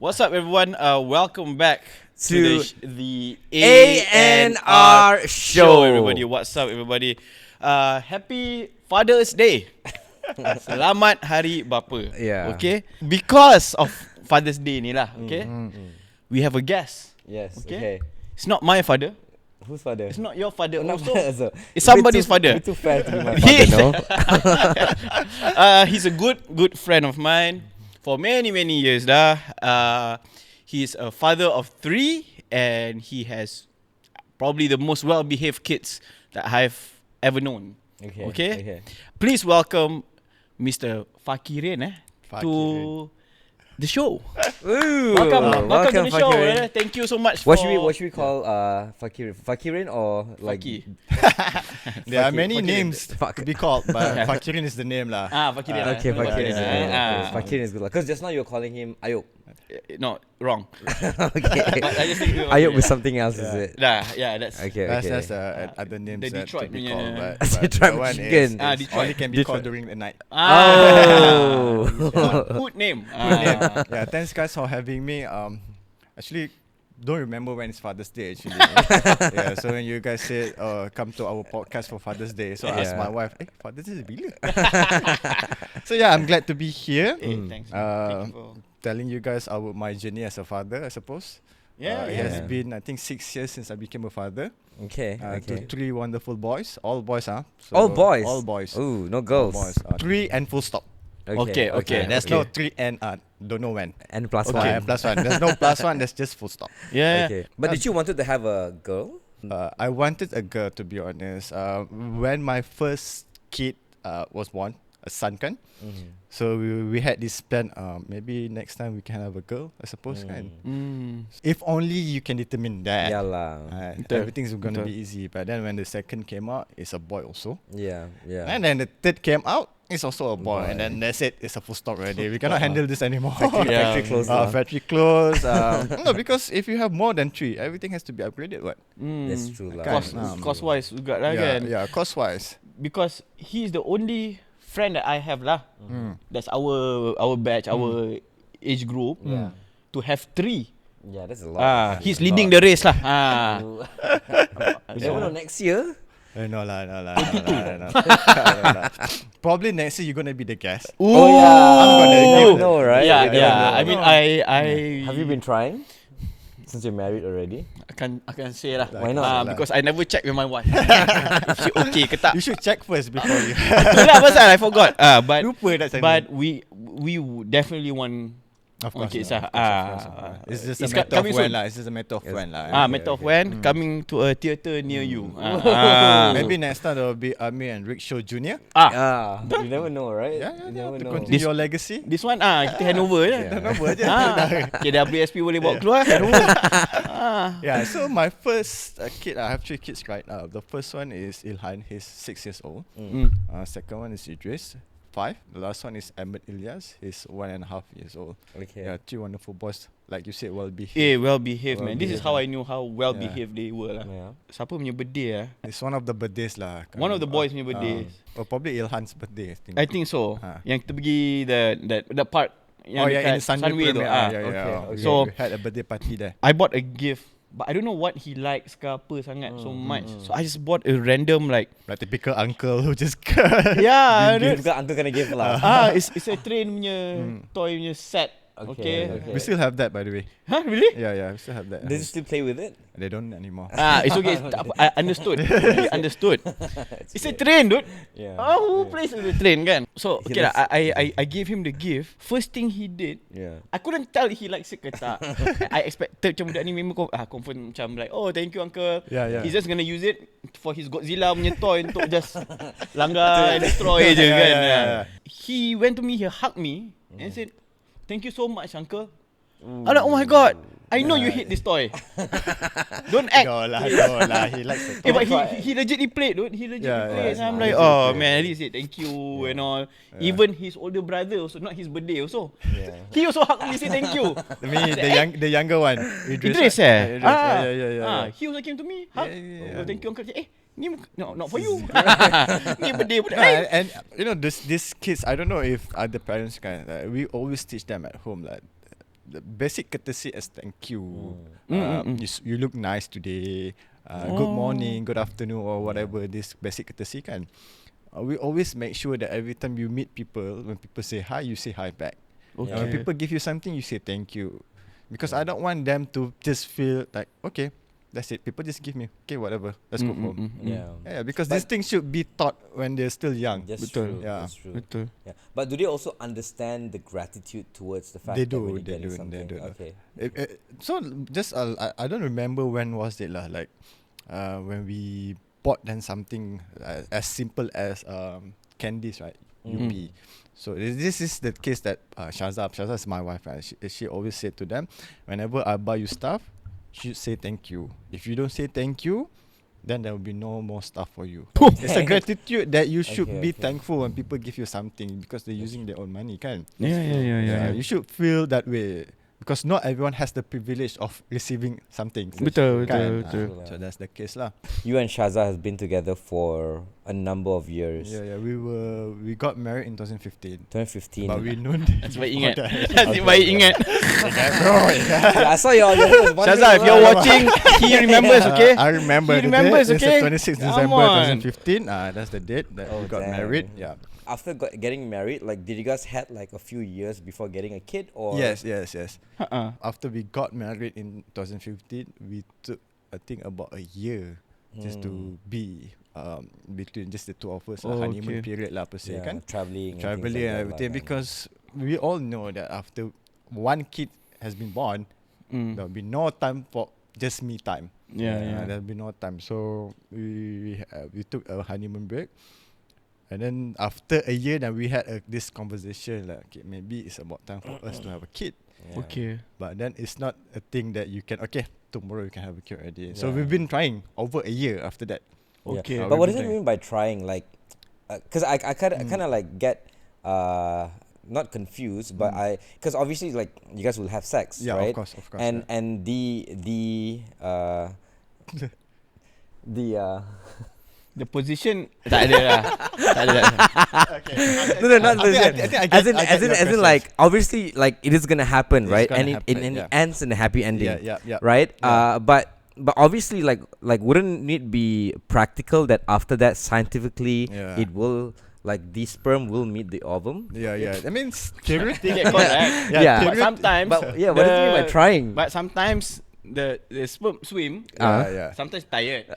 What's up, everyone? Welcome back To the A&R show. everybody. What's up, everybody? Happy Father's Day. Selamat Hari Bapa. Yeah. Okay. Because of Father's Day ni lah. Okay. We have a guest. Yes. Okay. It's not my father. Whose father? It's not your father. Not Also, so, it's somebody's father. It's too fair to be my father, no? He's a good friend of mine for many years dah. He's a father of 3 and he has probably the most well-behaved kids that I've ever known. Okay. Please welcome Mr. Fakirin to the show. Ooh, Welcome to the show. Fakirin. Thank you so much. What should we call Fakirin? Fakirin or like? Faki. There are many Fakirin. names to be called, but Fakirin is the name lah. Fakirin. Okay, Fakirin. Ah. Fakirin is good. Because just now you were calling him Ayub. No, wrong. Okay. But I just think Ayub with something else, is it? Yeah, that's Okay. That's other names the that Detroit to be punya- called, but Detroit that one Michigan. is Detroit. only can be called during the night. Oh. Good name. Yeah, thanks guys for having me. Actually, don't remember when it's Father's Day actually. Yeah, so when you guys said come to our podcast for Father's Day, so I asked my wife, Father's Day is bila? So yeah, I'm glad to be here. Thanks. Thank you for- Telling you guys about my journey as a father, I suppose. It has been, I think, 6 years since I became a father. Okay. To 3 wonderful boys. All boys, huh? So All boys. All boys. Ooh, no All girls. boys. 3 and full stop. Okay. There's no 3 and don't know when. And plus Okay. one. Plus 1. There's no plus 1. There's just full stop. Yeah. Okay. But did you wanted to have a girl? I wanted a girl, to be honest. When my first kid was born, a son kan. So we had this plan. Maybe next time we can have a girl, I suppose kan. If only you can determine that. Yalah. Everything's gonna Betul. be easy. But then when the second came out, it's a boy also. Yeah. And then the third came out, it's also a boy. And then that's it. It's a full stop already. We cannot handle this anymore. Factory closed. Factory closed. No, because if you have more than 3, everything has to be upgraded. What? That's true lah. Cost-wise juga lah kan. Yeah, cost-wise. Because he's the only friend that I have lah. That's our batch, our age group. Yeah. To have 3. Yeah, that's a lot. He's leading the race lah. You never know next year. No lah. Probably next year you're gonna be the guest. Oh yeah. I'm gonna You give never them. know, right? Yeah, You never yeah. know. I mean, I Have you been trying? Since you're married already? I can say lah. Why not? Because I never check with my wife. If she okay ke tak. You should check first before you. Itulah pasal I forgot. But Lupa dah saya. But we definitely want Of course. kids of lah. course. It's just a It's matter of coming when soon. lah. It's just a matter of when lah. matter of when coming to a theatre near you. Maybe next time there will be Amir and Rick Show Jr. You never know, right? Yeah. You never To know. continue your legacy. This one kita hand over je. Kenapa je? KWSP boleh bawa keluar hand over. Yeah, so my first kid, I have 3 kids right now. The first one is Ilhan, he's 6 years old. Second one is Idris, 5. The last one is Ahmed Ilyas, he's 1.5 years old. Okay. Yeah, 3 wonderful boys, like you said, well behaved. Well behaved man. This is how I knew how well behaved they were lah. Yeah. Siapa punya birthday It's one of the birthdays lah. One of the boys punya birthdays. Or probably Ilhan's birthday. I think so. Yang kita pergi the part yang in dekat Sunway tu. tu. Okay. So we had a birthday party there. I bought a gift, but I don't know what he likes ke apa sangat so much. So I just bought a random like Like typical uncle who just yeah, You've got uncle gonna give lah. it's a train punya toy punya set. Okay. We still have that, by the way. Huh, really? Yeah, we still have that. Did you still play with it? They don't anymore. It's okay. Tak apa, I understood. Really understood. It's a train, dude. Yeah. Who plays with the train kan? So He okay lah, likes- I gave him the gift. First thing he did, Yeah. I couldn't tell he likes it ke tak. I expected macam budak ni memang confirm macam like, oh thank you uncle. Yeah. He's just gonna use it for his Godzilla punya toy untuk just langgar and destroy je kan. Yeah. He went to me, he hugged me and said, thank you so much uncle. I'm like, oh my god, I know you hate this toy. Don't act. No lah. He likes it. But he legitly played, dude. He legitly played. yeah, And I'm yeah. like, oh man, at least say thank you and all. Even his older brother also, not his birthday also. Yeah. He also hugged me, say thank you. I mean, the younger one. Idris right? eh? Yeah. He also came to me, hug. Yeah. Oh, thank you uncle. Ni no, not for you. Ni birthday budak. And you know, these kids, I don't know if other parents can. We always teach them at home that the basic courtesy as thank you. You look nice today. Good morning, good afternoon, or whatever. This basic courtesy kan. We always make sure that every time you meet people, when people say hi, you say hi back. Okay. When people give you something, you say thank you. Because I don't want them to just feel like, okay, that's it. People just give me, okay, whatever. Let's go home. Yeah, because these things should be taught when they're still young. That's Betul. true. Yeah. That's true. Betul. Yeah. But do they also understand the gratitude towards the fact They that do, when you they get do, something? they do. Okay. So just I don't remember when was it lah. Like when we bought them something as simple as candies, right? UP. So this is the case that Shaza is my wife. She always said to them, whenever I buy you stuff, you should say thank you. If you don't say thank you, then there will be no more stuff for you. It's a gratitude that you should be thankful when people give you something because they're using their own money, kan? Yeah. You should feel that way because not everyone has the privilege of receiving something. Betul. So that's the case lah. You and Shaza has been together for a number of years. Yeah. We got married in 2015. 2015. But we known. That's baik ingat. That's baik ingat. Yeah, I saw your Shaza, if you're watching, he remembers, okay? I remember He the remembers, date. okay? It's the 26th Come December on. 2015. That's the date that we got married. Yeah. After getting married, like, did you guys had like a few years before getting a kid, or? Yes. After we got married in 2015, we took I think about a year just to be between just the two of us, honeymoon period lah per se, kan? Traveling And everything, because we all know that after one kid has been born, there'll be no time for just me time. There'll be no time. So we took a honeymoon break. And then after a year, then we had this conversation like, okay, maybe it's about time for us to have a kid. Okay. But then it's not a thing that you can, okay, tomorrow you can have a kid already. So we've been trying over a year after that. Okay. But what does it mean by trying? Like, because I kind of like get not confused, but because obviously like you guys will have sex, right? Of course. And The position tak ada lah. No, not position. As in, like, obviously, like, it is gonna happen, right? And it ends in a happy ending, right? But obviously, like, wouldn't it be practical that after that, scientifically, it will, like, the sperm will meet the ovum? Yeah. I mean, theoretically, Correct. But sometimes, what do you mean by trying? But sometimes the sperm swim. Sometimes tired.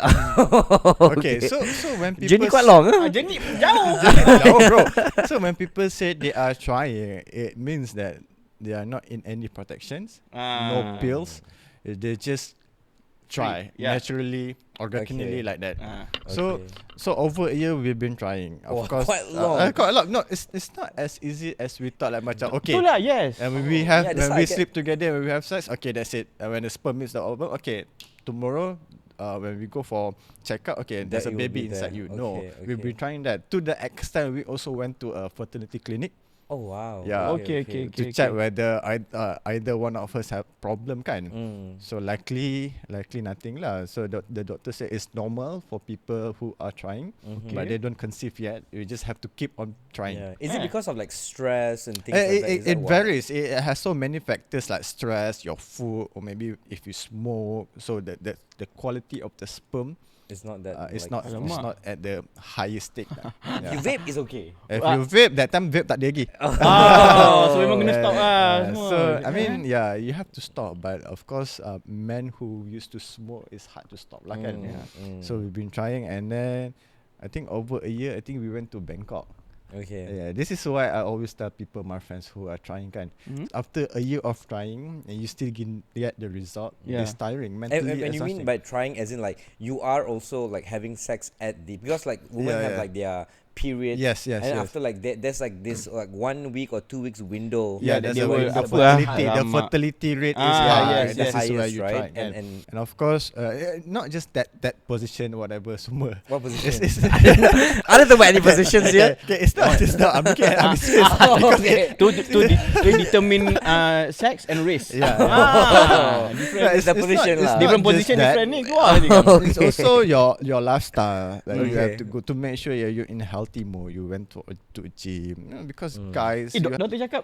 Okay, so when people Journey quite long, huh? Journey jauh. No, bro. So when people say they are trying, it means that they are not in any protections, no pills. They just try naturally, organically, like that. So over a year we've been trying. Of course, quite long. Quite a lot. No, it's not as easy as we thought. Like macam okay. Itulah, yes. And when we sleep together, when we have sex, okay, that's it. And when the sperm meets the ovum, okay, tomorrow, when we go for checkup, okay, there's a baby inside you. No, we've been trying that to the extent we also went to a fertility clinic. Oh wow. Yeah. Okay. To check whether either one of us have problem kan. So likely nothing lah. So the doctor said it's normal for people who are trying, but they don't conceive yet. You just have to keep on trying. Is it because of like stress and things like that? It varies. It has so many factors like stress, your food, or maybe if you smoke. So the quality of the sperm. It's not that. It's not at the highest state. If you vape, it's okay. If you vape, that time vape tak ada lagi. So memang kena stop lah. So I mean, you have to stop. But of course, men who used to smoke, it's hard to stop lah kan. So we've been trying, and then I think over a year, I think we went to Bangkok. Okay. Yeah, this is why I always tell people, my friends who are trying kan, after a year of trying and you still get the result, it's tiring mentally. And you mean by trying as in like you are also like having sex at the, because like women have like their period. Yes. And after like there's like this like 1 week or 2 weeks window. There's they will the fertility rate is the this is where highest, you right? try. And of course, not just that position, whatever semua. What position? I don't know about any positions here. Okay, it's not. I'm looking at To determine sex and race. Different the position lah. Different position, different ni keluar. It's also your lifestyle. Like you have to go to make sure you're in healthy mode. You went to a gym because guys. Doktor cakap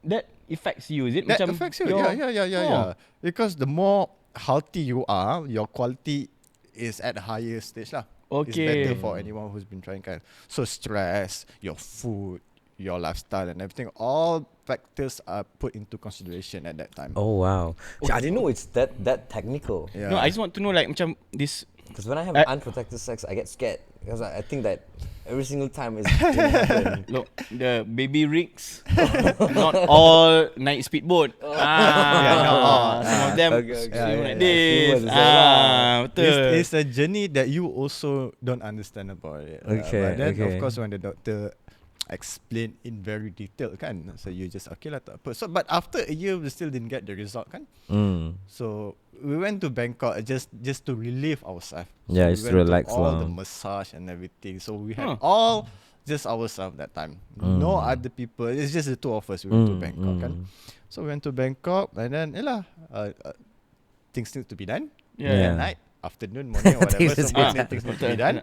that affects you, is it? That affects you. Yeah. Because the more healthy you are, your quality is at a higher stage lah. It's better for anyone who's been trying kind. So stress, your food, your lifestyle and everything, all factors are put into consideration at that time. Oh wow. I didn't know it's that technical. No, I just want to know like macam this. Because when I have unprotected sex, I get scared because I think that every single time is going to happen. Look, the baby rigs, not all night speedboat. Some of them swim like this. Betul. It's a journey that you also don't understand about it. Okay. But then of course when the doctor explain in very detail kan, so you just okay lah tak apa. So but after a year we still didn't get the result kan. So we went to Bangkok just to relieve ourselves. Yeah, so just to relax all the massage and everything. So we had all just ourselves that time. No other people. It's just the two of us. We went to Bangkok kan. So we went to Bangkok and then things need to be done. At night, afternoon, morning, whatever. So things need to be done.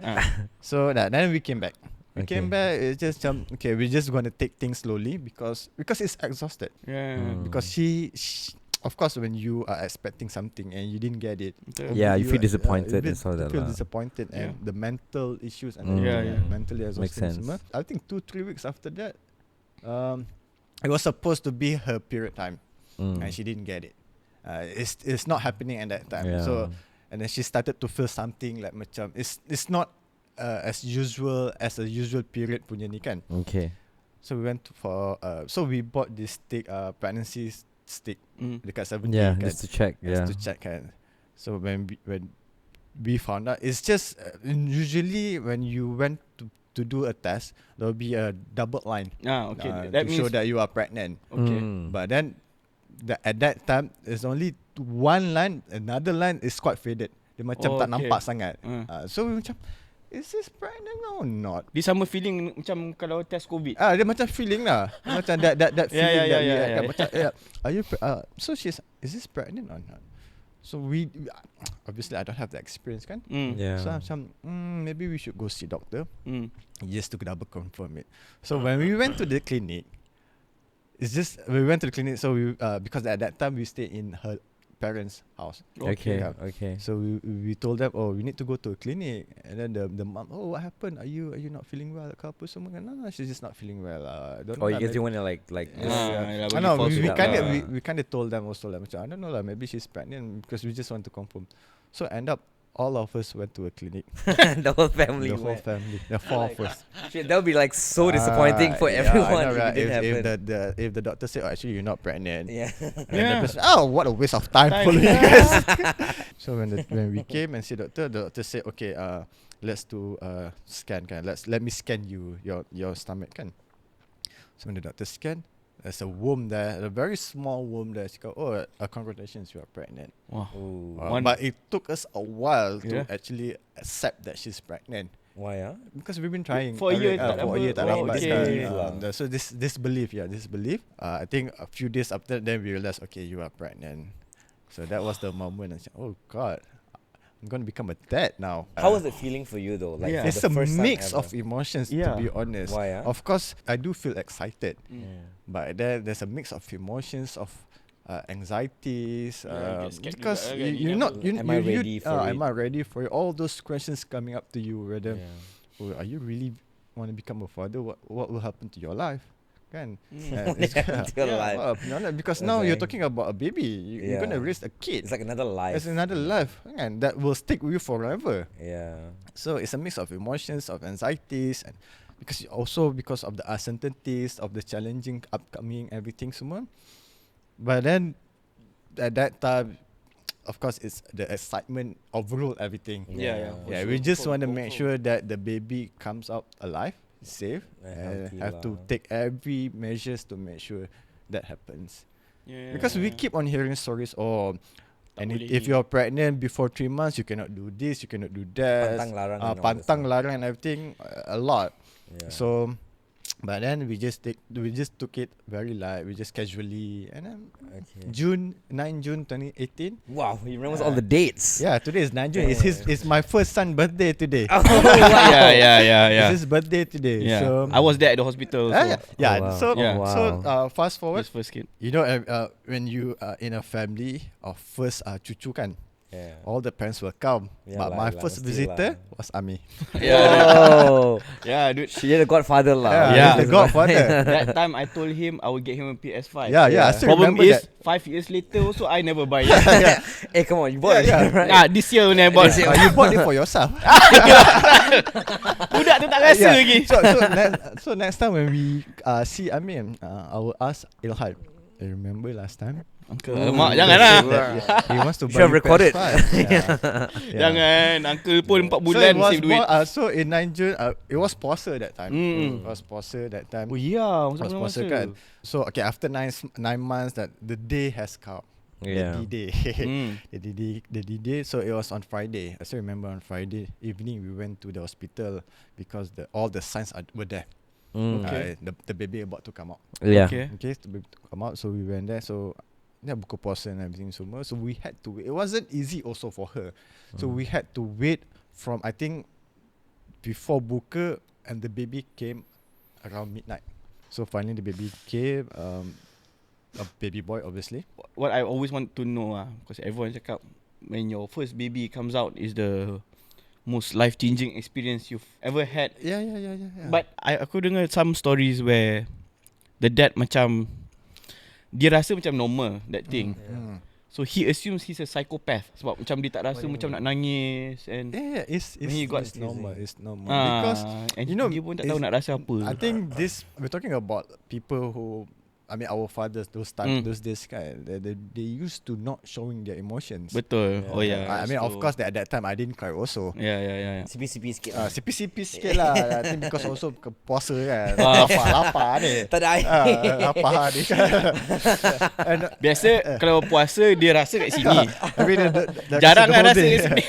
So then we came back. We came back. It's just okay. We're just gonna take things slowly because it's exhausted. Because she of course, when you are expecting something and you didn't get it, you feel disappointed. You feel disappointed, and the mental issues and mentally exhausting. I think 2-3 weeks after that, it was supposed to be her period time, and she didn't get it. It's not happening at that time. So, and then she started to feel something like macam it's not as usual as a usual period punya ni kan. Okay. So we went for so we bought this pregnancy stick dekat 70 kan, just to check. Just to check kan. So when we found out, it's just usually when you went to do a test, there will be a double line that to show that you are pregnant. But then at that time there's only one line, another line is quite faded. Dia macam tak nampak sangat. So we macam, is this pregnant or not? Dia sama feeling macam kalau test COVID. Dia macam feeling lah. Macam that feeling that we had. Macam, are you so is this pregnant or not? So we obviously I don't have the experience kan. So I'm macam maybe we should go see doctor. Just to double confirm it. So when we went to the clinic, we went to the clinic. So we because at that time we stayed in her parents' house. Okay. So we told them, we need to go to a clinic. And then the mom, what happened? Are you not feeling well? Ke apa semua? No, she's just not feeling well. Don't know you guys didn't want to like I know we kind of told them also like, I don't know lah, maybe she's pregnant because we just want to confirm. So end up all of us went to a clinic. The whole family. The four of us. Shit, that would be like so disappointing for everyone. I know, right? If the doctor said, actually you're not pregnant. And the person, what a waste of time for you guys. So when we came and see the doctor said, okay, let's do scan kan. Let me scan your stomach kan. So when the doctor scanned, there's a womb there, a very small womb there. She goes, congratulations, you are pregnant. Wow. But it took us a while to actually accept that she's pregnant. Why? Because we've been trying for a year. So this belief. I think a few days after then we realized, okay, you are pregnant. So that was the moment. I said, oh God, I'm going to become a dad now. How was it feeling for you though? Like it's a mix of emotions, to be honest. Why? Of course, I do feel excited, but there's a mix of emotions of anxieties because you're not. Am I ready for it? All those questions coming up to you. Whether are you really want to become a father? What will happen to your life? Kan? Because now you're talking about a baby. You're gonna raise a kid. It's like another life. It's another life, and that will stick with you forever. Yeah. So it's a mix of emotions, of anxieties, and because of the uncertainties of the challenging upcoming everything semua. But then at that time, of course, it's the excitement overrule everything. We just want to make sure that the baby comes out alive, safe, and have to take every measures to make sure that happens. Because we keep on hearing stories, and if you're pregnant before 3 months, you cannot do this, you cannot do that. Pantang larang and everything, a lot. So But then we just took it very light. We just casually, and then 9 June 2018. Wow, he remembers all the dates. Yeah, today is 9 June. It's my first son birthday today. Oh, wow. Yeah. It's his birthday today. Yeah. So I was there at the hospital. So. So fast forward. His first kid. You know, when you are in a family of first cucu kan, all the parents will come. But my first visitor was Ami. Oh, Yeah, dude. she is the godfather lah. Yeah. The godfather. That time I told him I would get him a PS5. Yeah, I still Problem remember is, that. 5 years later also I never buy it. Hey, come on, you bought it, right? This year only I bought. You bought it for yourself. Budak tu tak rasa lagi. So next time when we see Amin, I will ask Ilhan. I remember last time. Uncle, mak janganlah. He wants to buy Should have recorded. Jangan, uncle pun 4 bulan save duit. So in 9 June, it was puasa that time. It was puasa that time. Oh ya, It was puasa kan. So okay, after 9 months, that the day has come. Yeah. The D-Day. The D-Day. So it was on Friday. I still remember on Friday evening we went to the hospital because all the signs were there. Okay. The baby about to come out. Yeah. Okay. The baby to come out. So we went there. So buka puasa and everything semua. So we had to wait. It wasn't easy also for her. So we had to wait from, I think, before buka, and the baby came around midnight. So finally the baby came. A baby boy, obviously. What I always want to know because everyone cakap when your first baby comes out is the most life-changing experience you've ever had. Yeah. But aku dengar some stories where the dad macam dia rasa macam normal that thing. So he assumes he's a psychopath sebab macam dia tak rasa macam nak nangis and It's normal. It's normal because and you know dia pun tak tahu nak rasa apa. I think we're talking about people who, I mean, our fathers those days kan, they used to not showing their emotions. Betul. Oh yeah. I mean, of course, at that time I didn't cry also. Yeah. CP sikit. CP sikit lah. I think because also puasa kan. Lapar ni. Tak ada air. Lapar ni kan. Biasa kalau puasa dia rasa kat sini. I mean, Jarang kan rasa kat sini.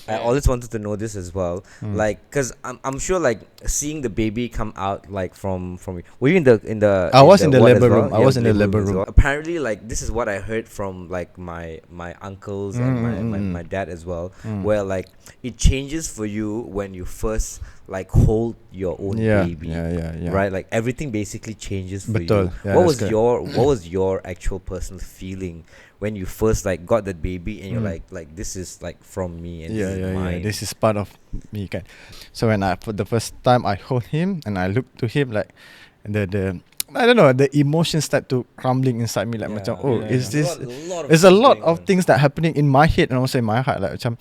I always wanted to know this as well, like, cause I'm sure like seeing the baby come out like from were you in the I was in the ward as labor well? room. I was in the labor as room. well. Apparently, like this is what I heard from like my uncles and my dad as well, where like it changes for you when you first like hold your own baby, right? Like everything basically changes for you. Yeah, what was your actual personal feeling when you first like got that baby and you're like this is like from me and this is mine? This is part of me kan. So when for the first time I hold him and I look to him, like the I don't know, the emotions start to crumbling inside me, like macam there's a lot of things that happening in my head and also in my heart, like macam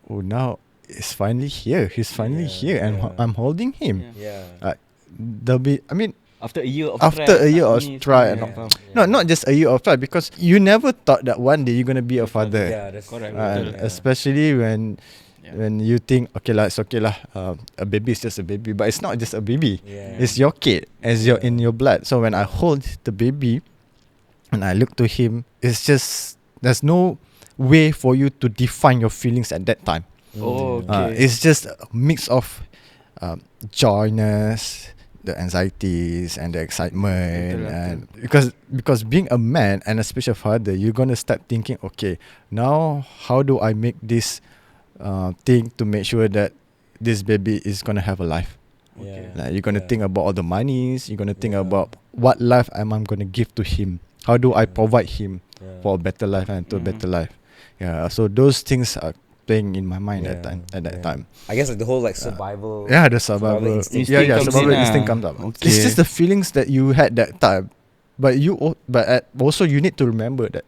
now it's finally here, he's finally here and I'm holding him. There'll be, I mean, After a year of try and not just a year of try, because you never thought that one day you're gonna be a father. Yeah, that's correct. Especially when you think okay lah, it's okay lah, a baby is just a baby, but it's not just a baby. It's your kid, as you're in your blood. So when I hold the baby and I look to him, it's just there's no way for you to define your feelings at that time. It's just a mix of joyness, the anxieties and the excitement, and because being a man and especially a father, you're gonna start thinking, okay, now how do I make this thing to make sure that this baby is gonna have a life. Like you're gonna think about all the monies, you're gonna think about what life am I gonna give to him, how do I provide him for a better life and to a better life. So those things are playing in my mind at that time. I guess like the whole like survival. The survival instinct survival instinct comes up. Okay. It's just the feelings that you had that time, but also you need to remember that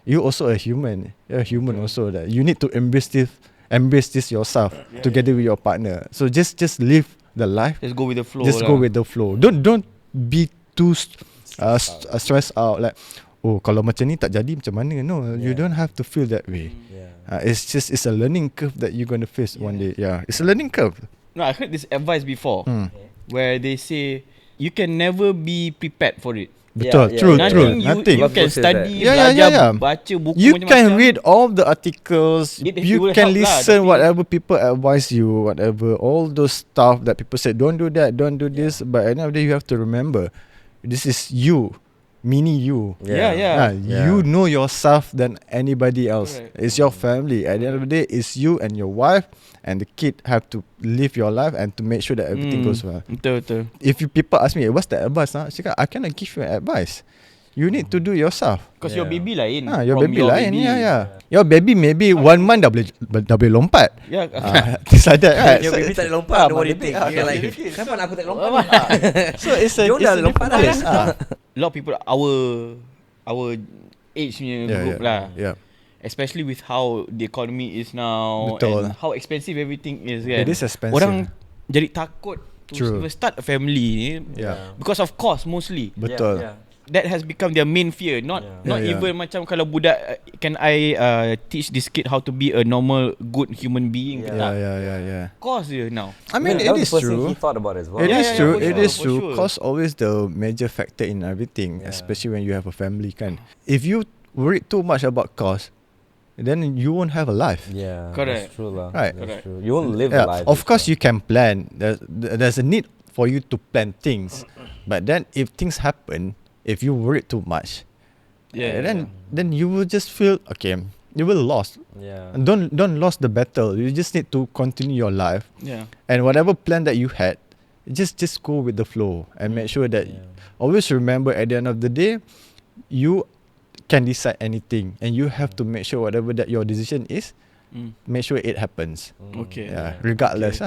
you also a human. You're a human also, that you need to embrace this yourself together with your partner. So just live the life. Just go with the flow. Go with the flow. Don't be too stressed out, like, oh, kalau macam ni tak jadi macam mana. No, you don't have to feel that way. It's a learning curve that you're going to face one day. It's a learning curve. No, I heard this advice before where they say you can never be prepared for it. Betul, Yeah, true, yeah, true. Nothing Nothing. you can Most is study, that. belajar, baca buku You macam-macam. can read all the articles. It You will can help lah, listen tapi- whatever people advise you, whatever all those stuff that people say. Don't do that. Don't do this. But at the end of the day, you have to remember, this is you, mini you. Yeah. You know yourself than anybody else. Correct. It's your family. At the end of the day, it's you and your wife and the kid have to live your life and to make sure that everything goes well. Betul. If you people ask me, what's the advice? I cannot give you advice. You need to do yourself. Because your baby lain. Your from baby lain. Yeah. baby. Your baby maybe 1 month dah boleh lompat. Yeah. Things like that, right? Your baby tak boleh lompat. What do you think? You're like, kenapa nak aku tak lompat? So it's a Dia dah lompat dah. A lot of people, our age punya group lah. Yeah. Especially with how the economy is now. Betul. And how expensive everything is kan. It is expensive. Orang jadi takut to True. even start a family ni. Yeah. Because of cost mostly. Betul. That has become their main fear. Not Yeah. even macam kalau budak, can I teach this kid how to be a normal good human being? Yeah. Cost je now. I mean, that it was is the first thing true. he thought about as well. It Yeah, is yeah, true. for It sure, is for true. sure. Cost always the major factor in everything, especially when you have a family. Kan, if you worry too much about cost, then you won't have a life. Yeah, Correct. That's true lah. Right. That's true. You won't live a life. Of course, you can plan. There's a need for you to plan things, but then if things happen, if you worry too much, then you will just feel okay. You will lost. Yeah. And don't lose the battle. You just need to continue your life. Yeah. And whatever plan that you had, just go with the flow and make sure that always remember at the end of the day, you can decide anything and you have to make sure whatever that your decision is, make sure it happens. Okay. Yeah, regardless.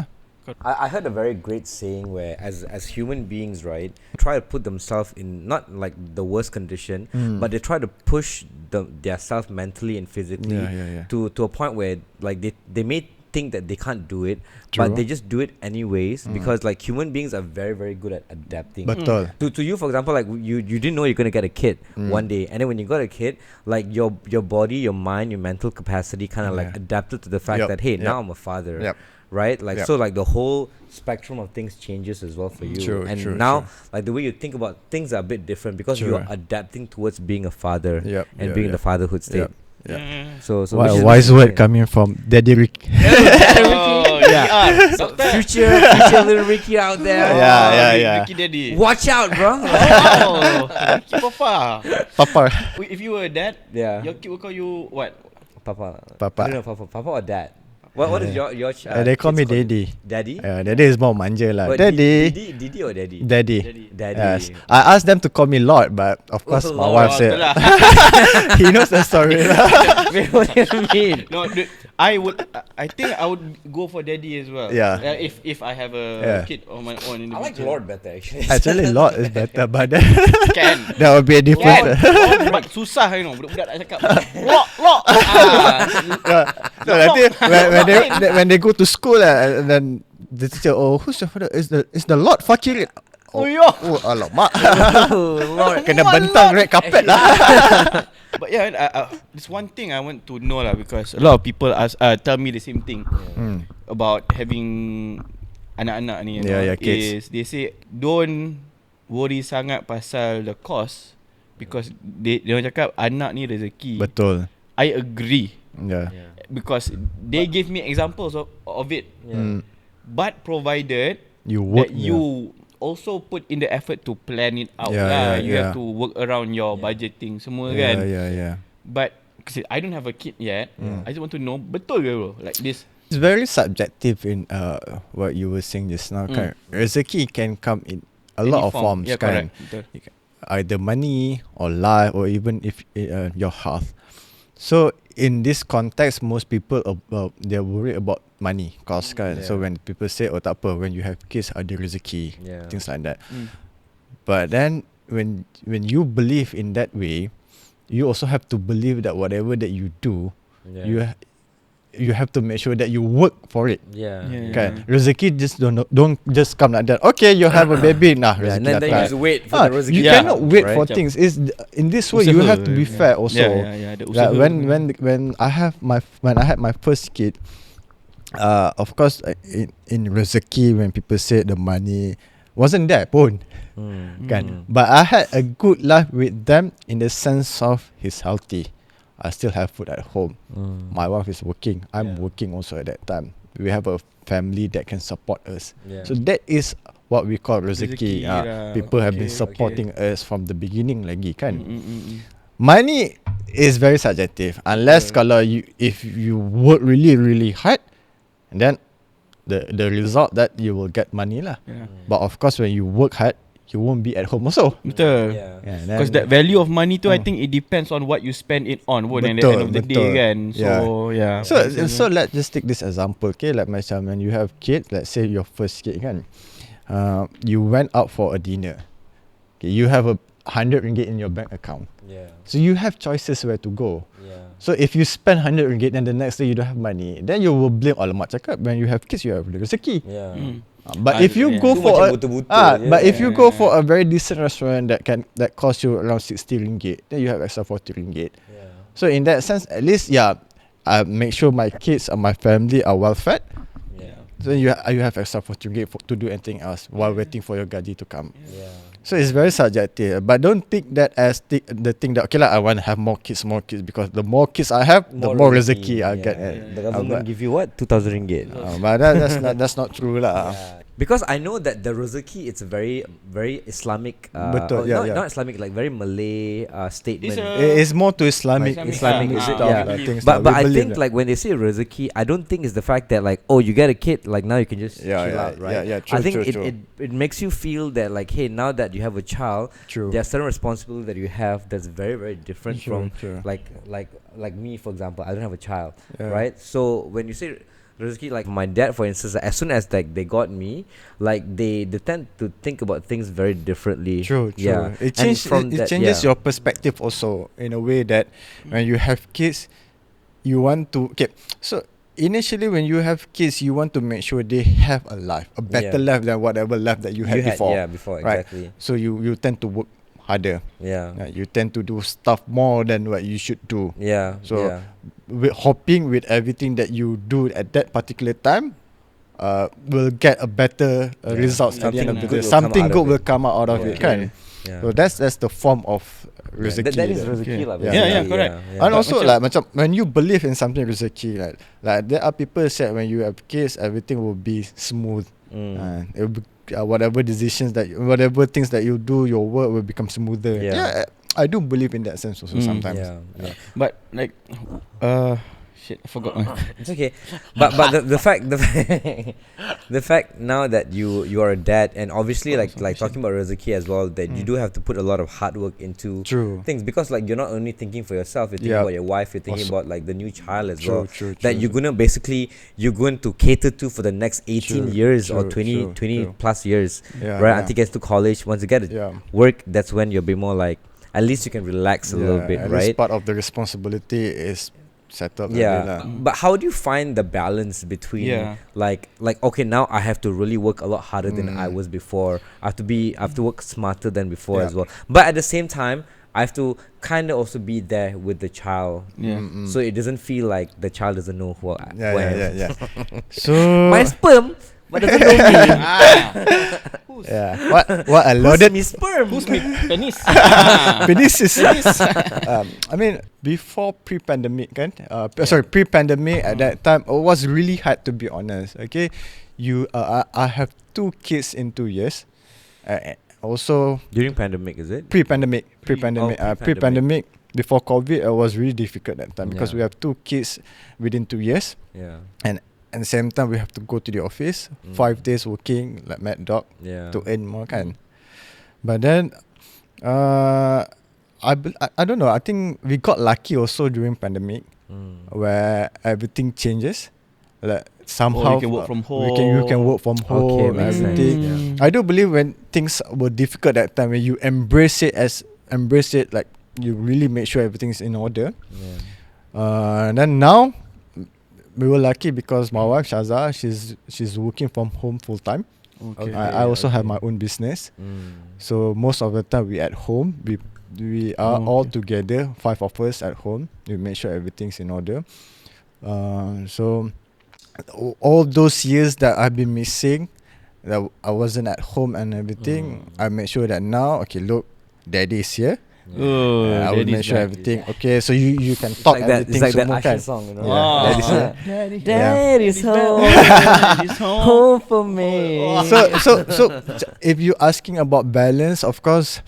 I heard a very great saying where as human beings, right, try to put themselves in not like the worst condition, but they try to push their self mentally and physically to a point where like they may think that they can't do it, but they just do it anyways because like human beings are very, very good at adapting. Betul. To you, for example, like you didn't know you're gonna get a kid one day, and then when you got a kid, like your body, your mind, your mental capacity kind of like adapted to the fact that hey, now I'm a father. Right, like so, like the whole spectrum of things changes as well for you. Now, like the way you think about things are a bit different because you're adapting towards being a father and being in the fatherhood state. So which is wise word coming from Daddy Rick. future little Ricky out there. Ricky Daddy. Watch out, bro. Ricky Papa. If you were a dad, your kid will call you what? Papa. Papa. I don't know, Papa or Dad. What is your child? They call me Daddy. Daddy? Daddy is more manja lah. What, Daddy. Didi or Daddy? Daddy. Daddy. Yes. I asked them to call me Lord, but of course my wife said he knows the story lah. Wait, what do you mean? No, I think I would go for Daddy as well. Yeah. If I have a kid of my own in the I like future. Lord better actually. Actually, Lord is better, but then Can. that would be a different. But susah budak-budak nak cakap. Lock. No, nanti when they go to school and then the teacher, who's your father? Is the Lord Fakir? Alamak. Lord. Kena bentang red carpet lah. But there's one thing I want to know lah because a lot of people tell me the same thing about having anak-anak ni. Kids. Is they say don't worry sangat pasal the cost because dia orang cakap anak ni rezeki. Betul. I agree. Yeah. Because they give me examples of it. But provided You work. that you also put in the effort to plan it out you have to work around your budgeting semua kan. But cause I don't have a kid yet. I just want to know betul ke bro like this. It's very subjective in what you were saying just now. Kan? Rezeki can come in a lot of forms. Yeah, Kan? correct. Either money or life or even if your health. So in this context, most people they're worried about money, cost kan. So when people say tak apa, when you have kids ada rezeki, things like that. But then when you believe in that way, you also have to believe that whatever that you do, you have to make sure that you work for it. Kan? Rezeki just don't just come like that. Okay, you have a baby, rezeki And then you just wait for the rezeki. You cannot wait for things. Is in this way you have to be fair also. Like when I had my first kid, of course in rezeki when people say the money, wasn't there pun. Kan? But I had a good life with them in the sense of he's healthy. I still have food at home. My wife is working. I'm working also at that time. We have a family that can support us. So that is what we call rezeki. People have been supporting us from the beginning lagi kan. Money is very subjective unless kalau if you work really really hard, and then the result that you will get money lah. But of course when you work hard, you won't be at home also. Betul. Because that value of money tu I think it depends on what you spend it on at the end of the day kan. So So let's just take this example. Okay, like macam when you have kids, let's say your first kid kan, you went out for a dinner. Okay, you have ringgit in your bank account. So you have choices where to go. So if you spend ringgit and the next day you don't have money, then you will blame alamak cakap when you have kids you have rezeki. But if you go for if you go for a very decent restaurant that costs you around 60 ringgit, then you have extra 40 ringgit. So in that sense, at least I make sure my kids and my family are well fed. So you have extra 40 ringgit to do anything else while waiting for your gaji to come. So it's very subjective, but don't take that as the thing that okay lah, I want to have more kids because the more kids I have, the more rezeki I get. The government give you what 2,000 ringgit. But that's not true lah. Because I know that the rezeki it's a very Islamic not Islamic, like very Malay statement. It's more to Islamic is it? But I think like when they say rezeki, I don't think it's the fact that like, oh, you get a kid, like now you can just chill out, right? True, I think true. it makes you feel that like, hey, now that you have a child, there are certain responsibilities that you have that's very very different from like me, for example. I don't have a child, right? So when you say rezeki, like my dad, for instance, as soon as like they got me, like they tend to think about things very differently. True. It changes your perspective also in a way that when you have kids, you want to so initially when you have kids, you want to make sure they have a life, a better life than whatever life that you had before. Right? Exactly. So you tend to work harder. You tend to do stuff more than what you should do. Hoping with everything that you do at that particular time, will get a better results at the end of the day. Something good will come out of it, kan? So that's the form of rezeki. That is rezeki lah. Correct. And also like macam when you believe in something rezeki, like there are people said when you have kids, everything will be smooth. It will be, whatever things that you do, your work will become smoother. I do believe in that sense also sometimes. But like shit, I forgot. It's okay. But the fact the fact now that you are a dad, and obviously like talking about rezeki as well, that you do have to put a lot of hard work into things, because like you're not only thinking for yourself, you're thinking about your wife, you're thinking about like the new child as well. That you're going to cater to for the next 18 years or 20 plus years, right? Until you get to college. Once you get to work, that's when you'll be more like, at least you can relax a little bit, right? Part of the responsibility is settled. But how do you find the balance between like okay, now I have to really work a lot harder than I was before. I have to work smarter than before as well. But at the same time, I have to kind of also be there with the child, so it doesn't feel like the child doesn't know who I am. So my sperm, but doesn't know me. What a loaded me sperm? Who's me penis? Penis is I mean before pre-pandemic kan, pre-pandemic at that time it was really hard, to be honest. Okay, I have 2 kids in 2 years. Also during pandemic, is it? Pre-pandemic. Pre-pandemic before COVID, it was really difficult that time because we have 2 kids within 2 years. And at the same time we have to go to the office 5 days working like mad dog to earn more kan. But then I don't know, I think we got lucky also during pandemic, where everything changes, like somehow you can work from home. You can work from home, everything. I do believe when things were difficult that time, when you embrace it like you really make sure everything's in order. And then now we were lucky because my wife Shaza, she's working from home full time. I also have my own business, so most of the time we at home. We are all together, 5 of us at home. We make sure everything's in order. So all those years that I've been missing, that I wasn't at home and everything, I make sure that now, okay, look, daddy is here. I will make sure everything. Okay, so you can talk everything. It's like that Usher song, you know. Daddy's home. Daddy's home for me. So if you're asking about balance, of course,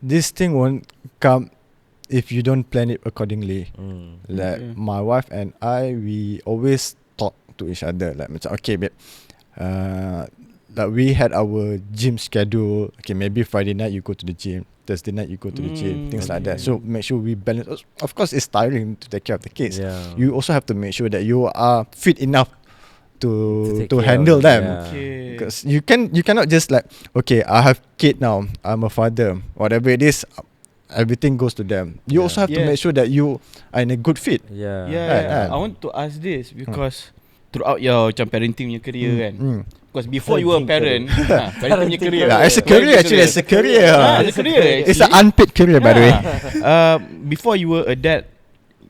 this thing won't come if you don't plan it accordingly. Like my wife and I, we always talk to each other. Like, okay, babe, like we had our gym schedule. Okay, maybe Friday night you go to the gym, Thursday night you go to the gym, things like that. So make sure we balance. Of course, it's tiring to take care of the kids. You also have to make sure that you are fit enough to handle them. Because you cannot just like, okay, I have kid now, I'm a father, whatever it is, everything goes to them. You also have to make sure that you are in a good fit. I want to ask this because throughout your macam parenting punya career kan, because before you were a parent, parenting punya career, it's a career actually. It's a career. It's an unpaid career, by the way. Before you were a dad,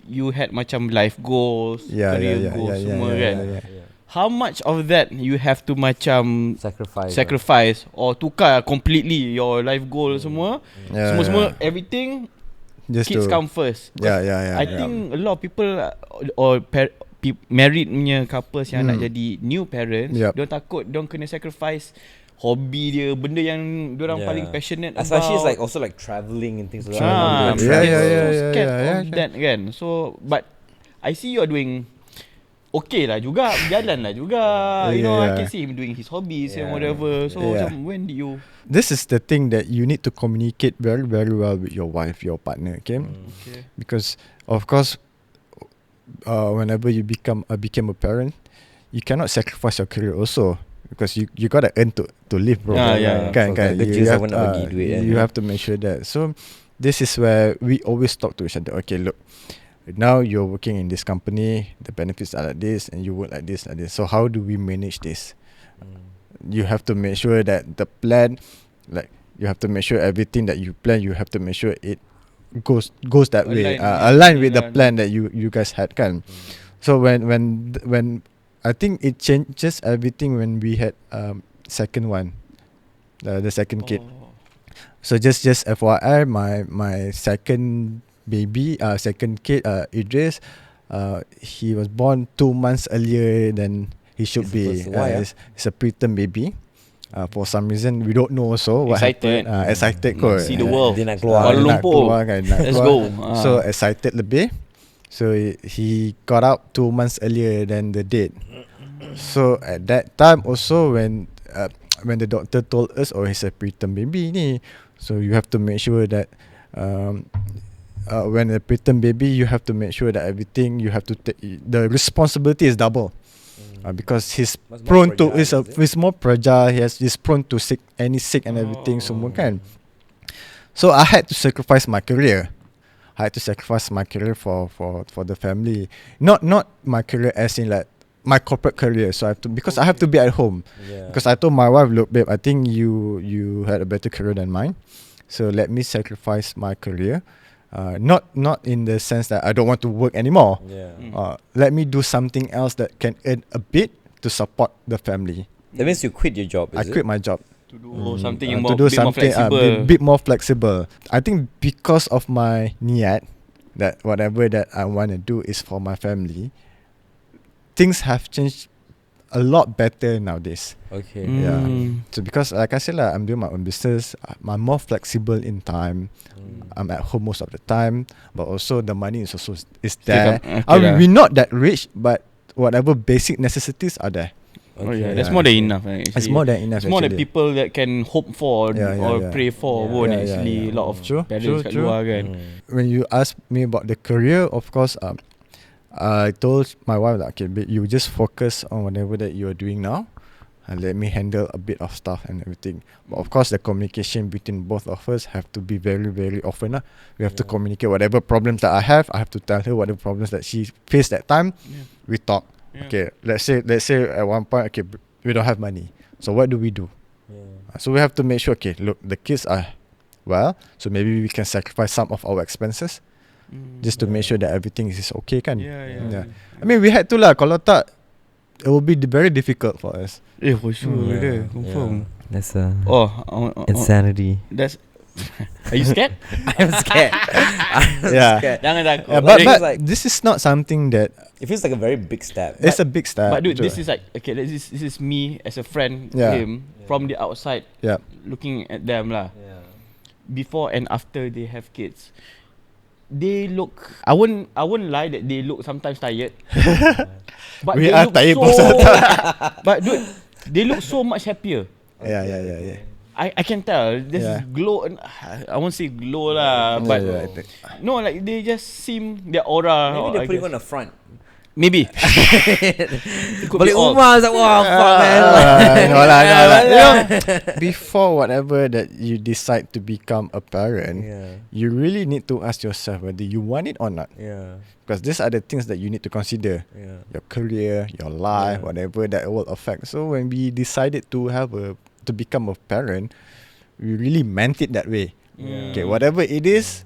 you had macam life goals, career goals, semua kan. How much of that you have to macam sacrifice or tukar completely your life goal semua, semua everything, just kids come first. I think a lot of people or married punya couples yang nak jadi new parents, diorang takut diorang kena sacrifice hobi dia, benda yang diorang paling passionate about. Especially it's like also like travelling and things like that. Scared of that kan. So but I see you're doing okay lah juga, jalan lah juga. You know, I can see him doing his hobbies and whatever. So when do you? This is the thing that you need to communicate very, very well with your wife, your partner, okay? Because of course, whenever you became a parent, you cannot sacrifice your career also, because you gotta earn to live, bro. You have to make sure that. So this is where we always talk to each other. Okay, look, now you're working in this company, the benefits are like this, and you work like this. So how do we manage this? You have to make sure that the plan, like you have to make sure everything that you plan, you have to make sure it goes that way, align with the plan that you guys had, kan? So when I think it changes everything when we had second one, the second kid. So just FYI, my second baby, second kid, Idris, he was born 2 months earlier than he should be. It's a preterm baby. For some reason we don't know also what happened. Excited kot. See the world. Dia nak keluar. Kuala Lumpur. Let's go. So excited lebih. So he got out 2 months earlier than the date. So at that time also when the doctor told us, oh, he's a preterm baby ni, so you have to make sure that when a preterm baby, you have to make sure that everything you have to take, the responsibility is double. Because he's prone to he's more fragile. He's prone to sick and everything. Semua kan. So I had to sacrifice my career. I had to sacrifice my career for the family. Not my career as in like my corporate career. So I have to be at home. Because I told my wife, look, babe, I think you had a better career than mine. So let me sacrifice my career. Not in the sense that I don't want to work anymore. Let me do something else that can earn a bit to support the family. That means you quit your job, is I quit my job. To do something a bit more flexible. I think because of my niat, that whatever that I want to do is for my family, things have changed a lot better nowadays. Okay. So because like I said, I'm doing my own business. I'm more flexible in time. I'm at home most of the time, but also the money is also there. We're not that rich, but whatever basic necessities are there. That's more than enough. Actually. It's more than enough. It's more than people that can hope for or pray for. Actually, a lot of parents kat luar kan. When you ask me about the career, of course, I told my wife that, okay, you just focus on whatever that you are doing now, and let me handle a bit of stuff and everything. But of course, the communication between both of us have to be very, very often. We have to communicate whatever problems that I have to tell her whatever problems that she faced that time. We talk. Okay, let's say at one point, okay, we don't have money. So what do we do? So we have to make sure, okay, look, the kids are well, so maybe we can sacrifice some of our expenses. Just to make sure that everything is okay kan. I mean we had to lah. Kalau tak, it will be very difficult for us. For sure. Confirm. That's insanity. insanity. That's. Are you scared? I'm scared. Yeah. scared. Jangan takut. Yeah, Like, but like- this is not something that It feels like a very big step. it's a big step. But dude, to- this is like okay. This is me as a friend to Yeah. him from the outside, yeah. looking at them lah. Yeah. Before and after they have kids, they look. I won't lie that they look sometimes tired. But We they are look tired so. most of the time. But dude, they look so much happier. Yeah. I can tell. This Yeah. glow. I won't say glow lah, but Yeah, I think. no, like they just seem their aura. Maybe I they're putting guess. on the front. Maybe. It could be Balik all. rumah, I was like, wow, fuck, man. No lah. You know, before whatever that you decide to become a parent, Yeah. you really need to ask yourself whether you want it or not. Yeah. Because these are the things that you need to consider. Yeah. Your career, your life, Yeah. whatever that will affect. So when we decided to become a parent, we really meant it that way. Mm. Okay, whatever it is,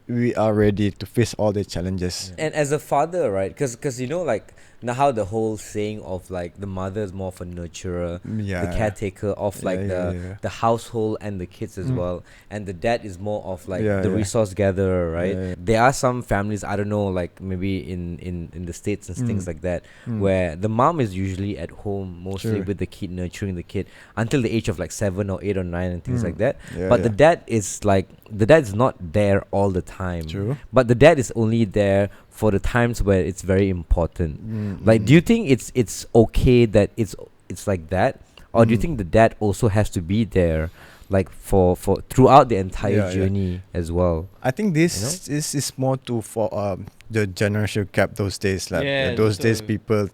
we are ready to face all the challenges. And as a father, right? Because you know, like now how the whole saying of like the mother is more of a nurturer, Yeah. the caretaker of like the household and the kids as well, and the dad is more of like Yeah, the yeah. resource gatherer, right? Yeah, yeah. There are some families, I don't know, like maybe in the States and things like that, where the mom is usually at home mostly Sure. with the kid, nurturing the kid until the age of like 7 or 8 or 9 and things like that. Yeah, But yeah. the dad is like the dad's not there all the time. True. But the dad is only there for the times where it's very important. Like, do you think it's okay that it's like that, or do you think the dad also has to be there, like for throughout the entire Yeah, yeah. journey as well? I think this is more to for the generation gap those days. Like Yeah, those days, betul. people,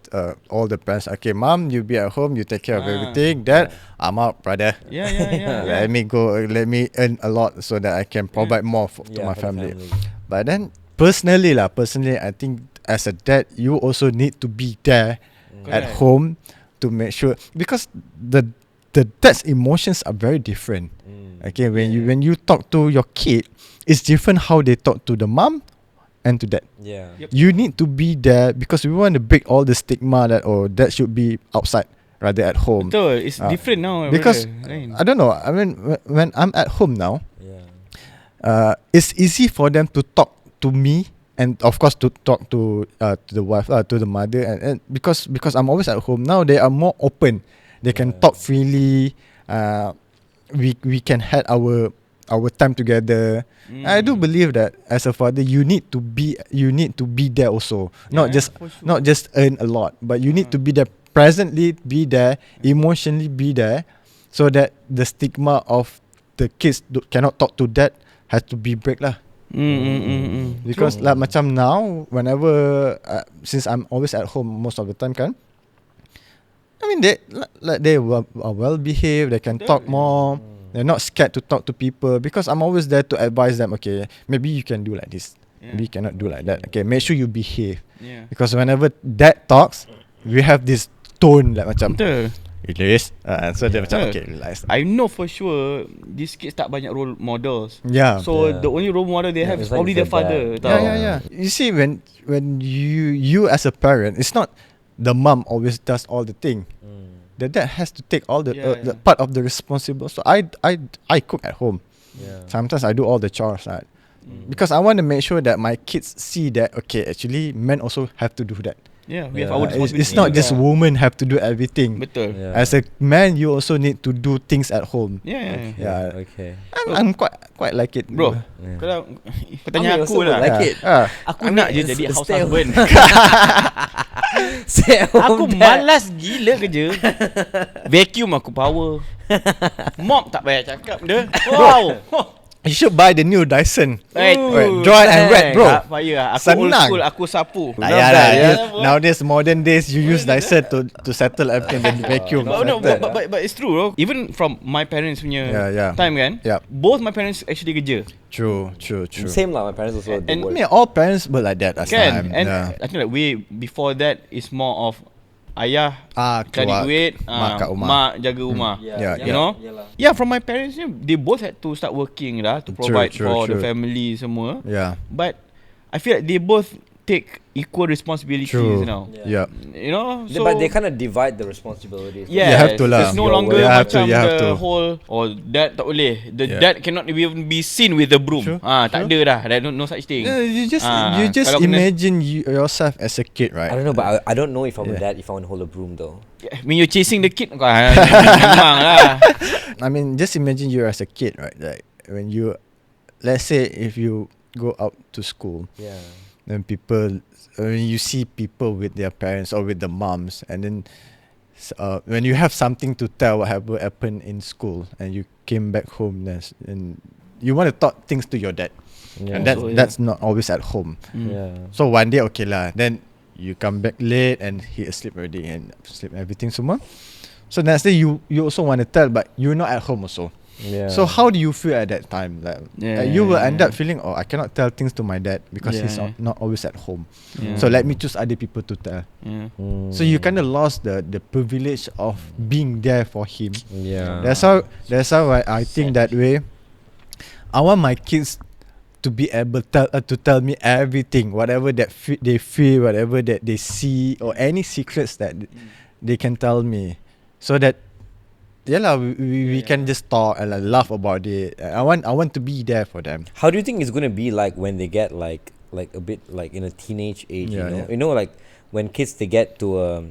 all the parents. Okay, mom, you be at home, you take care of Ah. everything. Dad, I'm out, brother. Yeah. Let me go. Let me earn a lot so that I can provide more to my for the family. But then personally, I think as a dad, you also need to be there at Correct. home to make sure, because the dad's emotions are very different. Okay, when you talk to your kid, it's different how they talk to the mom and to dad. Yeah. Yep. You need to be there because we want to break all the stigma that dad should be outside rather at home. Betul. It's Ah. different now. Because brother. I don't know. I mean, when I'm at home now, Yeah. it's easy for them to talk to me, and of course to talk to the wife, to the mother, and because I'm always at home now, they are more open. They can talk freely. We can have our time together. I do believe that as a father, you need to be there also. Not just for sure. not just earn a lot, but you need to be there presently, be there emotionally, be there, so that the stigma of the kids cannot talk to dad has to be break lah. Because like macam now, whenever since I'm always at home most of the time kan, I mean they are well behaved, they can talk more, they're not scared to talk to people, because I'm always there to advise them. Okay, maybe you can do like this, maybe you cannot do like that. Okay, make sure you behave, because whenever dad talks, we have this tone like macam Betul. relax, so dia macam okay, relax. I know for sure these kids tak banyak role models. Yeah. So the only role model they have it's is like probably the their father. dad. tau. Yeah. You see, when you as a parent, it's not the mom always does all the thing. The dad has to take all the Yeah. part of the responsibility. So I cook at home. Yeah. Sometimes I do all the chores, right? Because I want to make sure that my kids see that okay, actually men also have to do that. Yeah, we Yeah. have our responsibility. It's not just women have to do everything. Betul. Yeah. As a man, you also need to do things at home. Yeah. Yeah. Okay. I'm quite like it, Bro, Yeah. kalau kau tanya Amir aku also lah. like it. Aku nak je jadi house stay husband. Stay at Aku home dad. malas gila kerja. Vacuum aku power. Mop tak payah cakap dia. Wow. You should buy the new Dyson. Right. Dry and wet, bro. Tak payah. Aku old Senang. school, aku sapu. Ah, yeah, lah. Yeah. Nowadays, modern days, you use Dyson to settle everything, then vacuum. But it's true, bro. Even from my parents punya Yeah. time kan, Yeah. both my parents actually kerja. True. Same lah. My parents also. And- do I work. mean, all parents were like that last Kan? time. And yeah. I think like way before that is more of ayah cari keluar, duit, mak kat rumah. mak jaga rumah. Yeah, You know? Yeah, from my parents, they both had to start working lah to provide True, for the true. family semua. Yeah. But I feel like they both take equal responsibilities now. Yeah. You know, so But they kind of divide the responsibilities. yeah, You have to lah. it's no Your longer way. macam You have the to. whole or dad tak boleh. The Yeah. dad cannot even be seen with the broom. True, Tak ada dah. There no such thing. Yeah, you just kalau kena- imagine yourself as a kid, right? I don't know, but I don't know if I'm a Yeah. dad if I want to hold a broom though. When you're chasing the kid, memang lah. I mean, just imagine you as a kid, right? Like when you, let's say, if you go out to school, Yeah. then when you see people with their parents or with the moms, and then when you have something to tell whatever happened in school, and you came back home, and you want to talk things to your dad, and that's not always at home. Yeah. So one day, okay lah, then you come back late and he asleep already and sleep everything semua. So next day you also want to tell, but you're not at home also. Yeah. So how do you feel at that time? Like, you will end up feeling, I cannot tell things to my dad because he's not always at home. So let me choose other people to tell. So you kind of lost the privilege of being there for him. Yeah. That's how I think that way. I want my kids to be able to tell me everything, whatever that they feel, whatever that they see, or any secrets that they can tell me, so that we can just talk and laugh about it. I want to be there for them. How do you think it's gonna be like when they get like a bit like in a teenage age? Yeah, you know, yeah. you know, like when kids they get to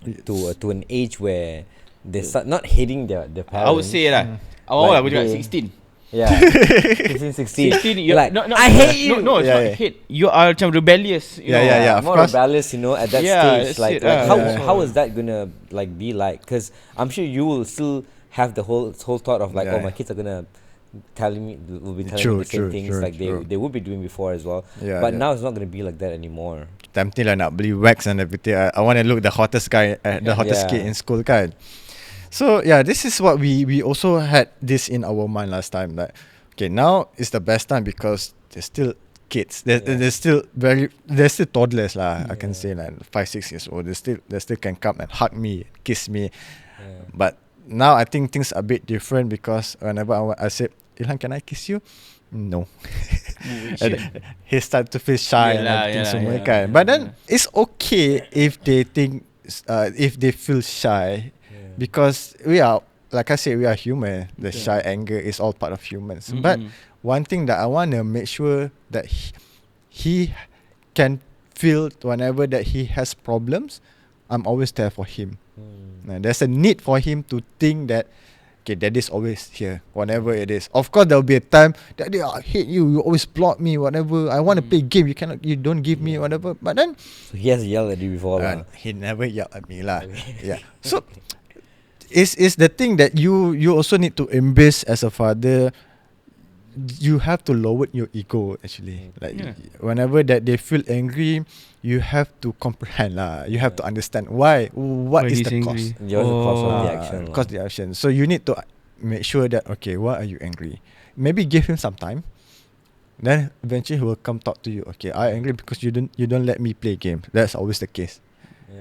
an age where they start not hating their parents. I would say lah. Awal aku cakap 16. Yeah. 15, 16. 16, you're Like, no, I hate you. No, it's not hate. You are macam rebellious. You know? Yeah, of More course. rebellious, you know, at that Yeah, stage. Like, that's it, how yeah. how is that gonna like be like? Because I'm sure you will still have the whole thought of like, Yeah. oh, my kids are gonna will be telling True, me the same true, things true, like true. they would be doing before as well. Yeah, But yeah. now it's not gonna be like that anymore. Tempting lah nak beli wax and everything. I want to look the hottest guy, the hottest Yeah. kid in school kan. So yeah, this is what we also had this in our mind last time. Like, okay, now is the best time because they're still kids. They're still toddlers lah. I can say like 5-6 years old. They still can come and hug me, kiss me. Yeah. But now I think things are a bit different because whenever I said, Ilhan, can I kiss you? No. And he start to feel shy and everything semua kan. But then it's okay if they think if they feel shy, because we are, like I said, we are human. The shy anger is all part of humans. But one thing that I want to make sure that he can feel whenever that he has problems, I'm always there for him. There's a need for him to think that, okay, daddy's always here, whatever it is. Of course, there'll be a time, daddy, I hate you. You always block me, whatever. I want to play game. You don't give me whatever. But then, So he has yelled at you before, lah. he never yelled at me lah. Yeah. So, it's the thing that you also need to embrace as a father. You have to lower your ego actually. Like whenever that they feel angry, you have to comprehend lah. You have to understand why. What is the cause? Yours the cause of the action. lah. Cause the action. So you need to make sure that, okay, why are you angry? Maybe give him some time. Then eventually he will come talk to you. Okay, I angry because you don't let me play game. That's always the case.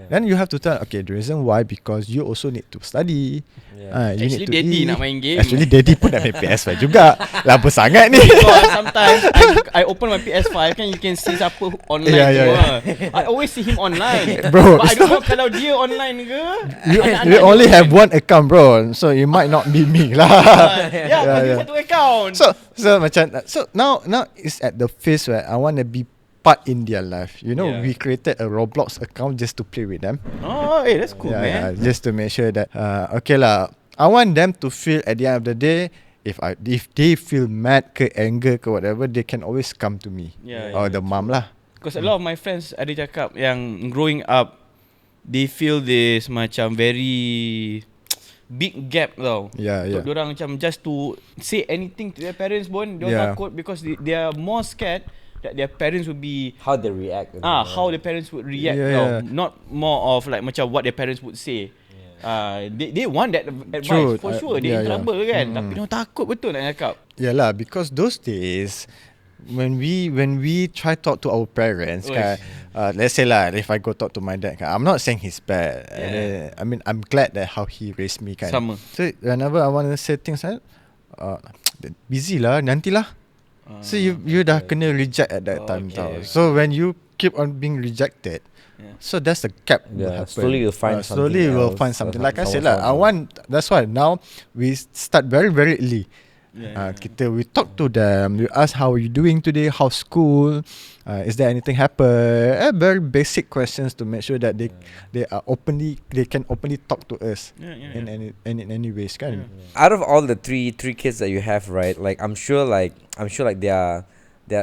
Then you have to tell, okay, the reason why, because you also need to study. You Actually, need to daddy eat. nak main game. Actually, daddy pun nak main PS5 juga. Lama sangat ni. Because sometimes I open my PS5 kan, you can see siapa online semua. I always see him online. Bro, But I don't know kalau dia online ke. You only have one account, bro. So it might not be me lah. Yeah, satu account. So now it's at the phase where I want to be part in their life. You know, we created a Roblox account just to play with them. Oh, hey, that's cool, man. Just to make sure that okay lah. I want them to feel at the end of the day, if they feel mad ke anger ke whatever, they can always come to me or the mom lah. Because a lot of my friends ada cakap yang growing up, they feel this macam very big gap tau. Untuk diorang macam just to say anything to their parents pun diorang takut because they are more scared that their parents would be how they react. How the parents would react tau. Not more of like macam what their parents would say. They want that advice for sure. They in trouble kan. Tapi diorang takut betul nak cakap. Yalah, because those days when we try talk to our parents kan, let's say lah, if I go talk to my dad kan, I'm not saying he's bad. I mean, I'm glad that how he raised me kan. Sama. So whenever I want to say things like busy lah, nantilah. So you dah kena reject at that time tau. So when you keep on being rejected. So that's the cap. Yeah, slowly you'll find something. Slowly we'll find something. Like I said, that's why now we start very, very early. We talk to them. We ask how are you doing today? How's school? Is there anything happen? Very basic questions to make sure that they can openly talk to us in any ways. Out of all the three kids that you have, right? Like I'm sure there are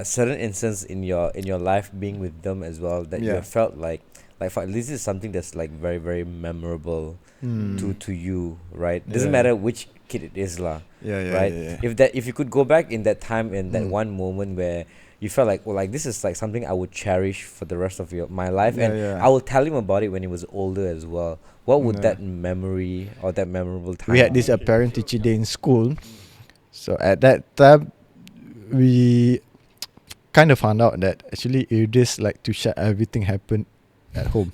certain instances in your life being with them as well that you have felt like this is something that's like very, very memorable to you, right? Doesn't matter which kid it is lah. Right? If you could go back in that time, in that one moment where you felt like, well, like this is like something I would cherish for the rest of my life, I will tell him about it when he was older as well. What would that memory or that memorable time? We had this parent teacher day in school, so at that time we kind of found out that actually Idris like to share everything happened at home.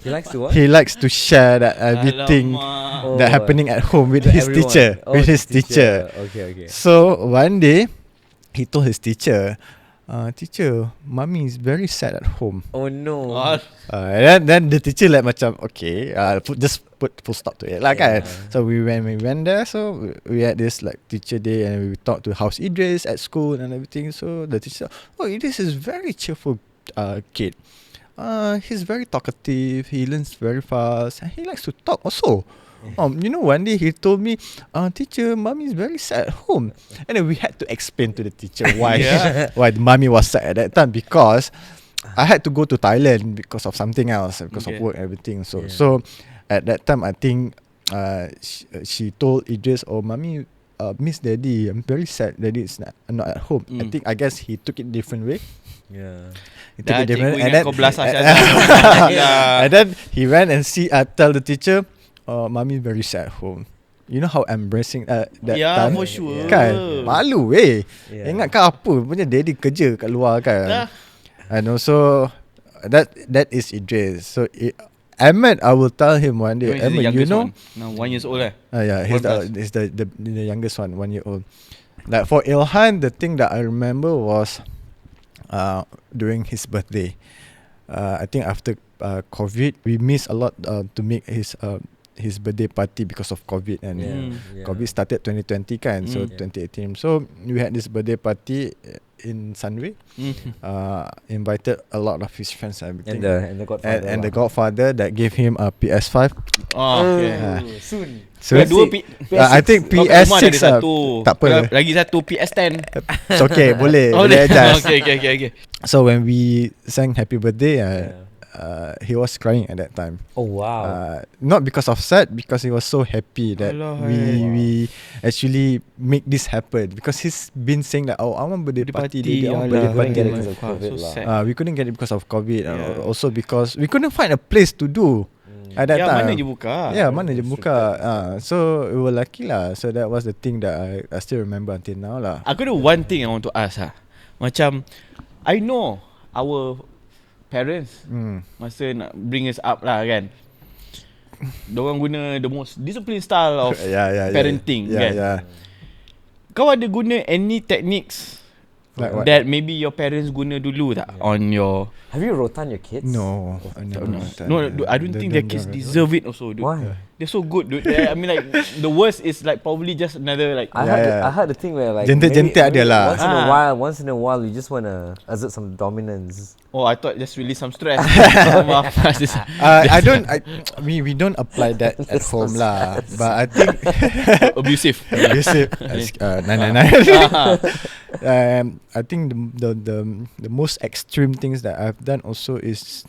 He likes to what? He likes to share that everything that happening at home with his teacher. Okay. So one day, he told his teacher, "Teacher, mommy is very sad at home." Oh no. And then the teacher like macam okay, just put full stop to it. So we went there. So we had this like teacher day, and we talked to how's Idris at school and everything. So the teacher, Idris is very cheerful kid. He's very talkative. He learns very fast, and he likes to talk also. One day he told me, "Teacher, mommy is very sad at home," and then we had to explain to the teacher why why the mommy was sad at that time, because I had to go to Thailand because of something else, because of work and everything. So at that time, I think she told Idris, "Oh, mommy, miss daddy. I'm very sad. Daddy is not at home." I guess he took it different way. He took it different, and then he went and tell the teacher, "Mommy very sad at home." You know how embarrassing that time? For sure. Kan? Malu Ingat kan apa punya daddy kerja kat luar kan. And also that is Idris. So Ahmed, I will tell him one day. Ahmed, you know, now 1 year old. He's the youngest one, 1 year old. Like for Ilhan, the thing that I remember was during his birthday. I think after COVID, we missed a lot to make his birthday party because of COVID, and COVID started 2020 kan, so 2018. So we had this birthday party in Sunway. Invited a lot of his friends and everything. And the godfather. And the godfather that gave him a PS5. Soon. So I think PS6 tak apa. Lagi satu PS10. It's okay, boleh adjust. Okay. So when we sang happy birthday, he was crying at that time. Oh wow. Not because of sad, because he was so happy that we actually make this happen, because he's been saying that, I want birthday party. We couldn't get it because of COVID. Also because we couldn't find a place to do at that time. Mana je buka. So we were lucky lah. So that was the thing that I still remember until now lah. Aku ada one thing I want to ask Macam I know our parents masa nak bring us up lah kan, diorang guna the most disciplined style of parenting kan. Kau ada guna any techniques like that maybe your parents guna dulu tak on your... Have you rotan your kids? No, I never. No, I don't think their kids deserve it also, dude. Why? They're so good, dude. I mean, like, the worst is like probably just another like... I heard the thing where like jentik ada lah. Once in a while you just want to assert some dominance. Oh, I thought just release some stress. We don't apply that at home lah. But I think abusive. 999. I think the most extreme things that I've done also is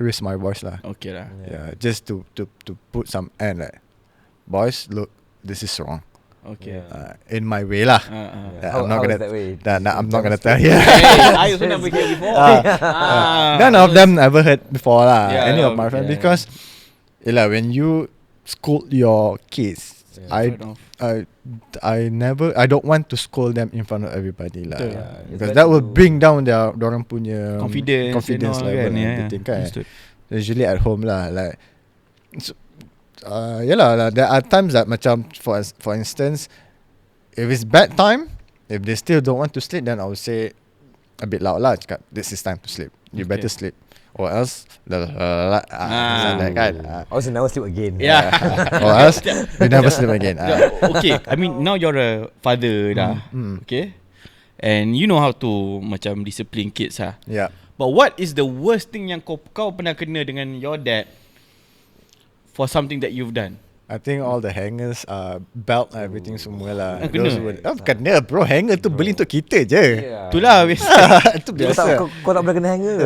raise my voice lah. Okay lah. Yeah, just to put some end like, boys, look, this is wrong. Okay. In my way lah. I'm not gonna tell you. I also never heard before. None of them ever heard before lah. Any of my friends, because when you scold your kids, I don't want to scold them in front of everybody lah. Because that will bring down dorang punya confidence level and everything kan. Usually at home lah, like there are times that macam for instance, if it's bad time, if they still don't want to sleep, then I would say a bit loud lah, cakap, this is time to sleep. You better sleep, or else Also never sleep again. Yeah. or else you never sleep again. Okay, I mean now you're a father dah. Okay, and you know how to macam discipline kids ah. Yeah. But what is the worst thing yang kau pernah kena dengan your dad for something that you've done? I think all the hangers, belt, everything semua lah. Kena. Kena bro, hanger tu beli untuk kita je. Itulah biasa. Itu biasa. Kau tak boleh kena hanger.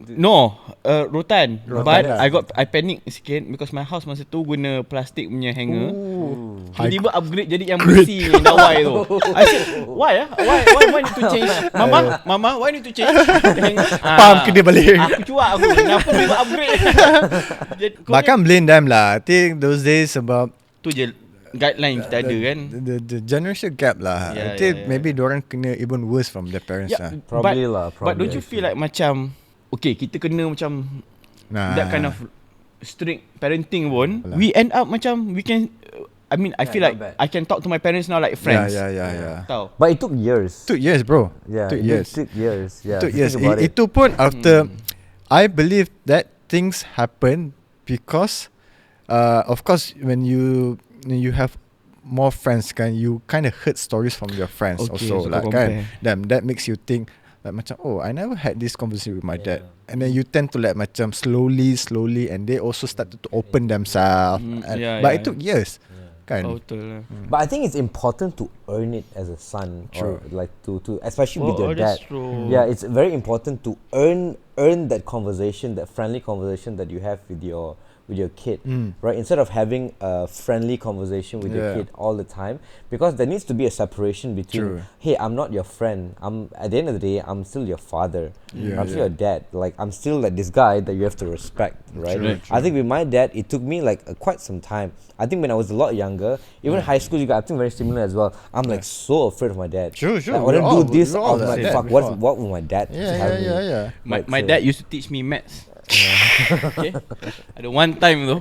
No, rotan. But lah. I panic sikit because my house masa tu guna plastik punya hanger. Tiba-tiba upgrade jadi yang besi dawai tu. I said, why need to change? Mama, why need to change the hanger? Pam kena balik. Aku cuak aku. Kenapa boleh upgrade? Bahkan blame them lah. I think those days sebab tu je guideline kita ada kan. The generation gap lah. I think maybe diorang kena even worse from their parents lah. Probably. But don't you feel like macam okay, kita kena macam that kind of strict parenting pun, we end up macam we can I feel like I can talk to my parents now like friends. Yeah. Tahu. But it took years. Took years, bro. Yeah, took years. It took years. Yeah. Took years. Itu pun after I believe that things happen because of course when you have more friends kan, you kind of heard stories from your friends also lah kan. Then that makes you think like macam I never had this conversation with my dad, and then you tend to like macam slowly, and they also started to open themselves. But it took years, kan? But I think it's important to earn it as a son, or like to especially with your dad. True. Yeah, it's very important to earn that conversation, that friendly conversation that you have with your kid, right? Instead of having a friendly conversation with your kid all the time, because there needs to be a separation between, hey, I'm not your friend. I'm at the end of the day, I'm still your father. I'm still your dad. Like I'm still like this guy that you have to respect, right? True. I think with my dad, it took me like quite some time. I think when I was a lot younger, even high school, I think very similar as well. I'm like so afraid of my dad. True. Like, I want to do this. I'm like, fuck, what will my dad tell me? Yeah. My dad used to teach me maths. Okay. Ada one time tu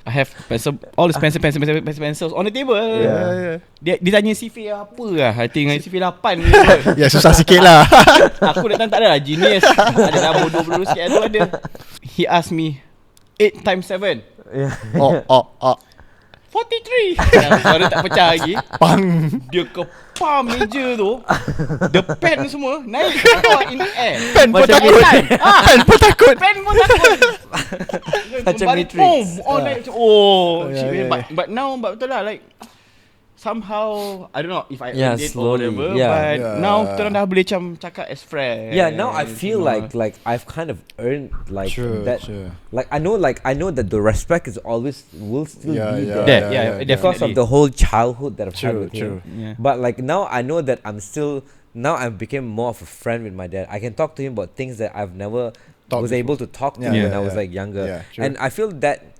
I have all the pencils on the table. Dia tanya CV apa lah. I think CV 8 gitu. Ya susah sikit lah. Aku datang tak ada lah genius. Ada lah bodoh-bodoh sikit tu ada. He asked me 8 times 7. 43. Suara tak pecah lagi. Pang. Dia kepam meja tu. The pen semua naik in the air. Pen pun takut. Pen pun takut. Macam Matrix. But now betul lah like somehow I don't know if I Yeah, earned it slowly, or whatever, yeah. but now kita orang dah boleh macam cakap as friends. Yeah, now I feel like I've kind of earned like that. Like I know that the respect is always will still be there. Because of the whole childhood that I've had with him. Yeah. But like now I know that now I've become more of a friend with my dad. I can talk to him about things that I've never was able to talk to when I was like younger. And I feel that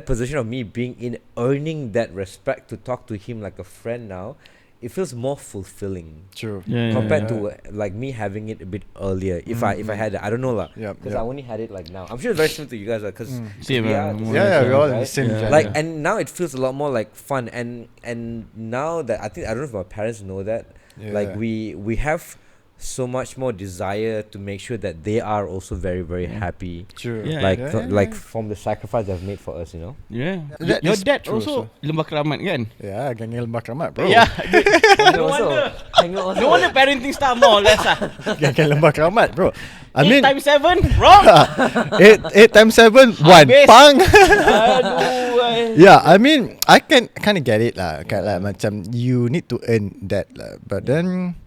position of me being in earning that respect to talk to him like a friend now, it feels more fulfilling. Compared to like me having it a bit earlier. If I had it, I don't know lah. Because I only had it like now. I'm sure it's very similar to you guys because we're all in the same genre. Like, and now it feels a lot more like fun. And now that I don't know if my parents know that. Like we have so much more desire to make sure that they are also very, very happy. Like from the sacrifice they've made for us, you know. Your dad also lembah keramat kan? Yeah, gangnya lembah keramat, bro. Yeah. No wonder parenting style more or less lah. Gangnya lembah keramat, bro. I mean 8 times 7 wrong. 8 times 7 1 pang. Aduh. Yeah, I mean I can kind of get it lah. Like macam you need to earn that lah. But then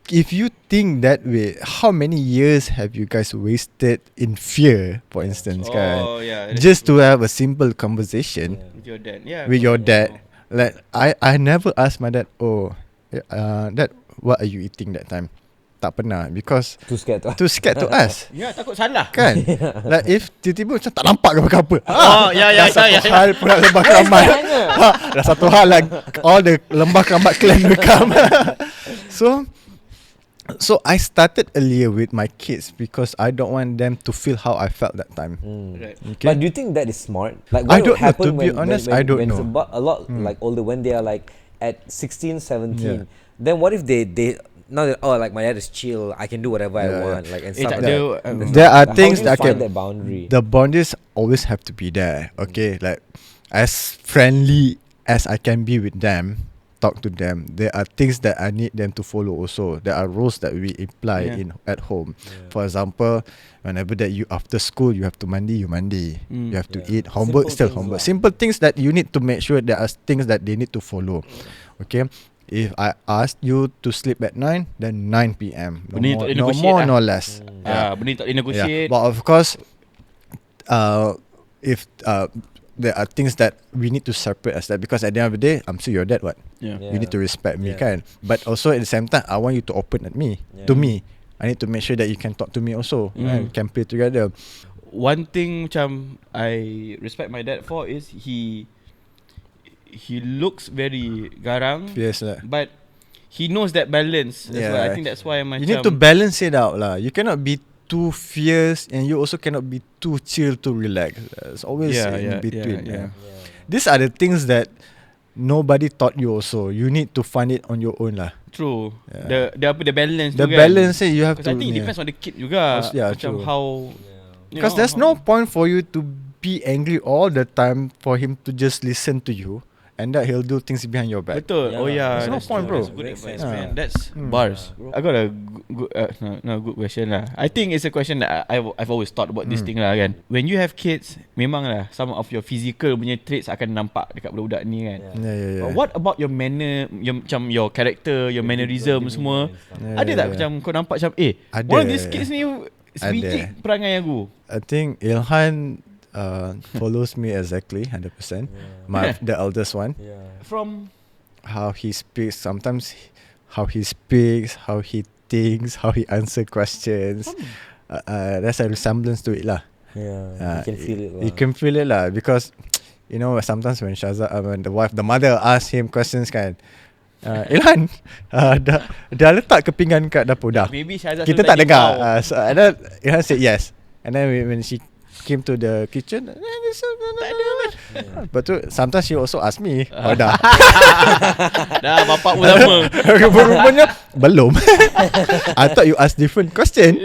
if you think that way, how many years have you guys wasted in fear, for instance, just to have a simple conversation with your dad? With your dad. Like I never asked my dad, dad, what are you eating that time? Tak pernah, because too scared to ask. Takut salah Kan? Like if tiba-tiba macam tak nampak ke apa. Satu hal pula lembah keramat. Dah satu hal lah, all the lembah keramat clan will come. So I started earlier with my kids because I don't want them to feel how I felt that time. Right. Okay? But do you think that is smart? Like I what don't will happen know, to be honest, I don't when know. A lot like older, when they are like at 16, 17, then what if they now that like my dad is chill, I can do whatever I want, like and stuff like that. There are How things do you that find can that boundary. the boundaries always have to be there. Okay, like as friendly as I can be with them, talk to them. There are things that I need them to follow also. There are rules that we apply in at home. For example, whenever that you after school you have to mandi, you mandi. You have to eat. Homework still homework. Simple things that you need to make sure there are things that they need to follow. Okay. If I ask you to sleep at 9, then 9 p.m. No more, no less. Benda tak boleh negotiate. But of course, if there are things that we need to separate as that, because at the end of the day, I'm still your dad. What? You need to respect me, kan? But also at the same time, I want you to open at me, to me. I need to make sure that you can talk to me also, and can play together. One thing macam I respect my dad for is he looks very garang, Yes lah. but he knows that balance. That's why I think that's why macam you need to balance it out lah. You cannot be too fierce, and you also cannot be too chill, too relax. It's always in between. These are the things that nobody taught you also. You need to find it on your own lah. True. The balance. The tu kan. balance you have to. I think it depends on the kid juga. Macam true. how. Because there's no point for you to be angry all the time for him to just listen to you, and that he'll do things behind your back. Betul. There's no point, bro. That's good advice, man. That's bars. I got a good question lah. I think it's a question that I've always thought about this thing lah kan. When you have kids, memang lah some of your physical punya traits akan nampak dekat budak-budak ni kan. Yeah. But what about your manner, macam your character, your mannerism semua? Ada tak macam kau nampak macam one of these kids ni sebiji perangai aku? I think Ilhan follows me exactly 100%. The eldest one. From how he speaks, sometimes how he speaks, how he thinks, how he answers questions. There's a resemblance to it lah. You can feel it lah. You can feel it lah, because you know sometimes when when the mother asks him questions kan, Ilhan, dah letak kepinggan kat dapur dah. Maybe Syazad Kita tak dengar. And then Ilhan said yes. And then when she came to the kitchen, tak ada. But sometimes she also ask me, dah. Dah bapak utama. Rupanya belum. I thought you ask different question.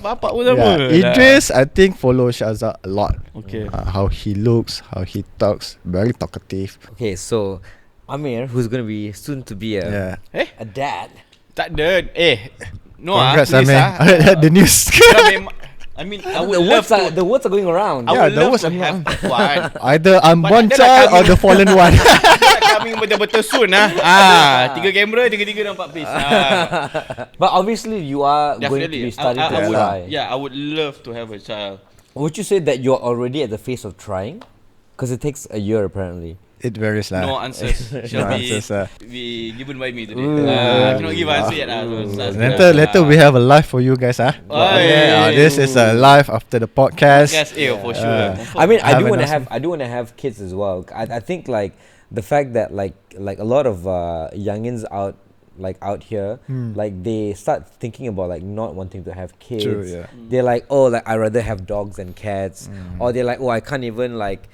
Bapak utama. Idris, I think follow Shazza a lot. Okay. How he looks, how he talks, very talkative. Okay, so Amir, who's gonna be soon to be a dad. Tak ada. No. Congrats, Amir. The news. I mean, I would love to. The words are going around. I would love to have one. Either unborn child or the fallen one. Coming betul-betul soon 3 kamera, tiga-tiga nampak please. But obviously you are going to be starting to try. I would love to have a child. Would you say that you're already at the phase of trying? Because it takes a year apparently. It varies lah. No answers shall be given by me today. I cannot give answer yet. Later we have a live for you guys. This is a live after the podcast. Yes, for sure. I mean, I do want to have kids as well. I think like the fact that like a lot of youngins out here, like they start thinking about like not wanting to have kids. True, yeah. They're like, I'd rather have dogs than cats, or they're like, I can't even like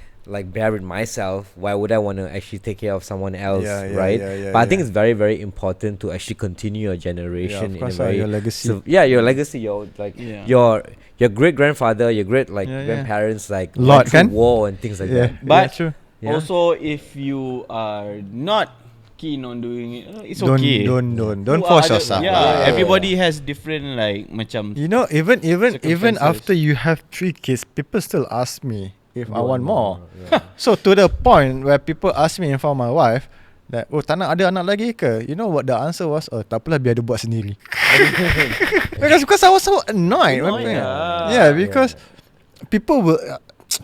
bear it myself. Why would I want to actually take care of someone else, right? But I think it's very, very important to actually continue your generation in a very your legacy. your legacy. Your great grandfather, your great grandparents went through war and things like that. But true. Also, if you are not keen on doing it, it's okay. Don't force yourself. Everybody has different macam. You know, even after you have 3 kids, people still ask me if I want more. So to the point where people ask me in front of my wife that, tak nak ada anak lagi ke? You know what the answer was? Tak apalah, biar dia buat sendiri. because I was so annoyed. Because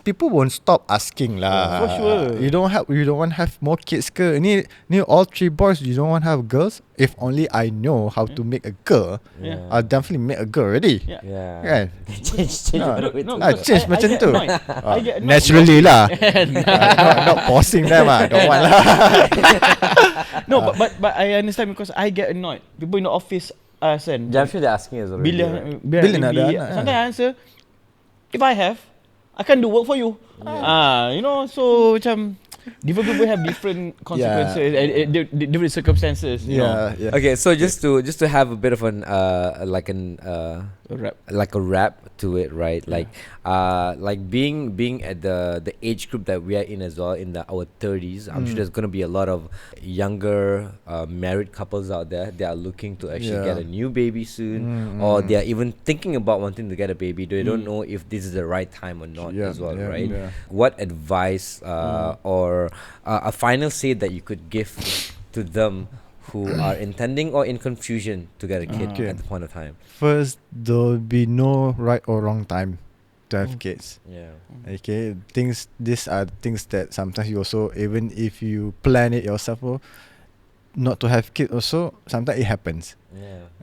people won't stop asking lah. For sure. You don't want to have more kids ke? Ni all 3 boys. You don't want to have girls? If only I know how to make a girl, I'll definitely make a girl already. Kan? Change Change macam tu. Naturally lah. Not forcing them lah. Don't want lah. No, but I understand because I get annoyed. People in the office ask and I'm sure they're asking us already. Bila nak ada anak. Sometimes I answer, if I have, I can do work for you. You know, so macam different people have different consequences and different circumstances. You know? Okay, so just to have a bit of an A rap. like a wrap to it, right? Like being at the age group that we are in as well, in our 30s. I'm sure there's gonna be a lot of younger married couples out there. They are looking to actually get a new baby soon, or they are even thinking about wanting to get a baby. They don't know if this is the right time or not as well, right? What advice or a final say that you could give to them who are intending or in confusion to get a kid at the point of time? First, there'll be no right or wrong time to have kids. Okay, these are things that sometimes you also, even if you plan it yourself, not to have kids also, sometimes it happens.